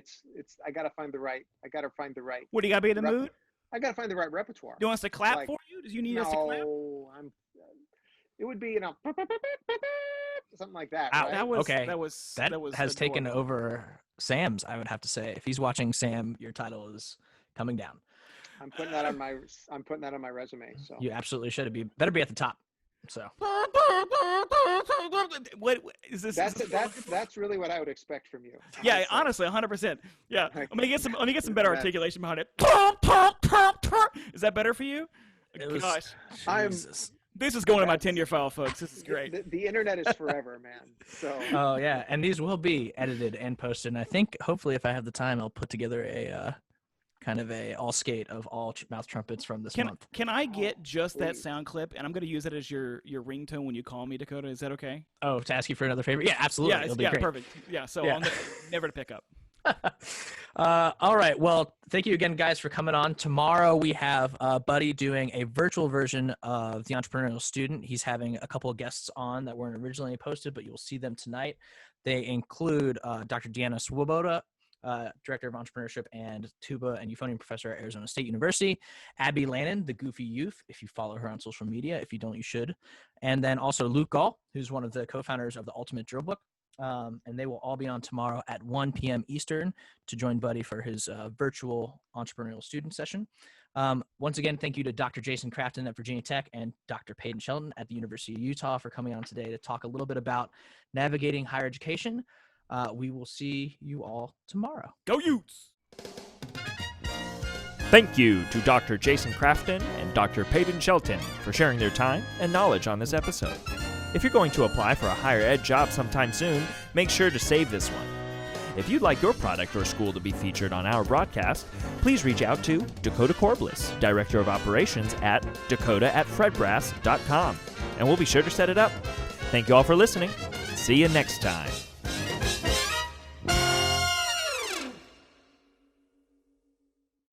I gotta find the right. What do you got to be in the Rep- mood? I gotta find the right repertoire. Do you want us to clap Like, for you? Do you need us to clap? No, it would be, something like that. Ow, Right? That was Okay. That was That that was has taken adorable. over Sam's, I would have to say. If he's watching Sam, your title is coming down. I'm putting that on my resume. So You absolutely should. Better be at the top. So What is this? that's really what I would expect from you. Yeah, honestly. honestly, 100%. Yeah, Okay. let me get some better That- articulation behind it. Is that better for you? It was- Gosh, Jesus. this is going to my 10-year file, folks. This is great. The internet is forever, man. So Oh yeah, and these will be edited and posted. And I think hopefully, if I have the time, I'll put together a kind of a all skate of all mouth trumpets from this month. Can I get just that please. sound clip, and I'm going to use it as your ringtone when you call me, Dakota? Is that okay? Oh, to ask you for another favor? Yeah, absolutely. Yeah, It'll be yeah, great. perfect. Yeah, so Yeah. I'll never to pick up. All right. Well, thank you again, guys, for coming on. Tomorrow we have Buddy doing a virtual version of The Entrepreneurial Student. He's having a couple of guests on that weren't originally posted, but you'll see them tonight. They include Dr. Deanna Swoboda, Director of Entrepreneurship and tuba and euphonium professor at Arizona State University. Abby Lannon, the Goofy Youth, if you follow her on social media. If you don't, you should. And then also Luke Gall, who's one of the co-founders of the Ultimate Drill Book. And they will all be on tomorrow at 1 p.m. Eastern to join Buddy for his virtual entrepreneurial student session. Once again, thank you to Dr. Jason Crafton at Virginia Tech and Dr. Peyton Shelton at the University of Utah for coming on today to talk a little bit about navigating higher education. We will see you all tomorrow. Go Utes! Thank you to Dr. Jason Crafton and Dr. Peyton Shelton for sharing their time and knowledge on this episode. If you're going to apply for a higher ed job sometime soon, make sure to save this one. If you'd like your product or school to be featured on our broadcast, please reach out to Dakota Corbliss, Director of Operations at dakota@fredbrass.com, and we'll be sure to set it up. Thank you all for listening. See you next time.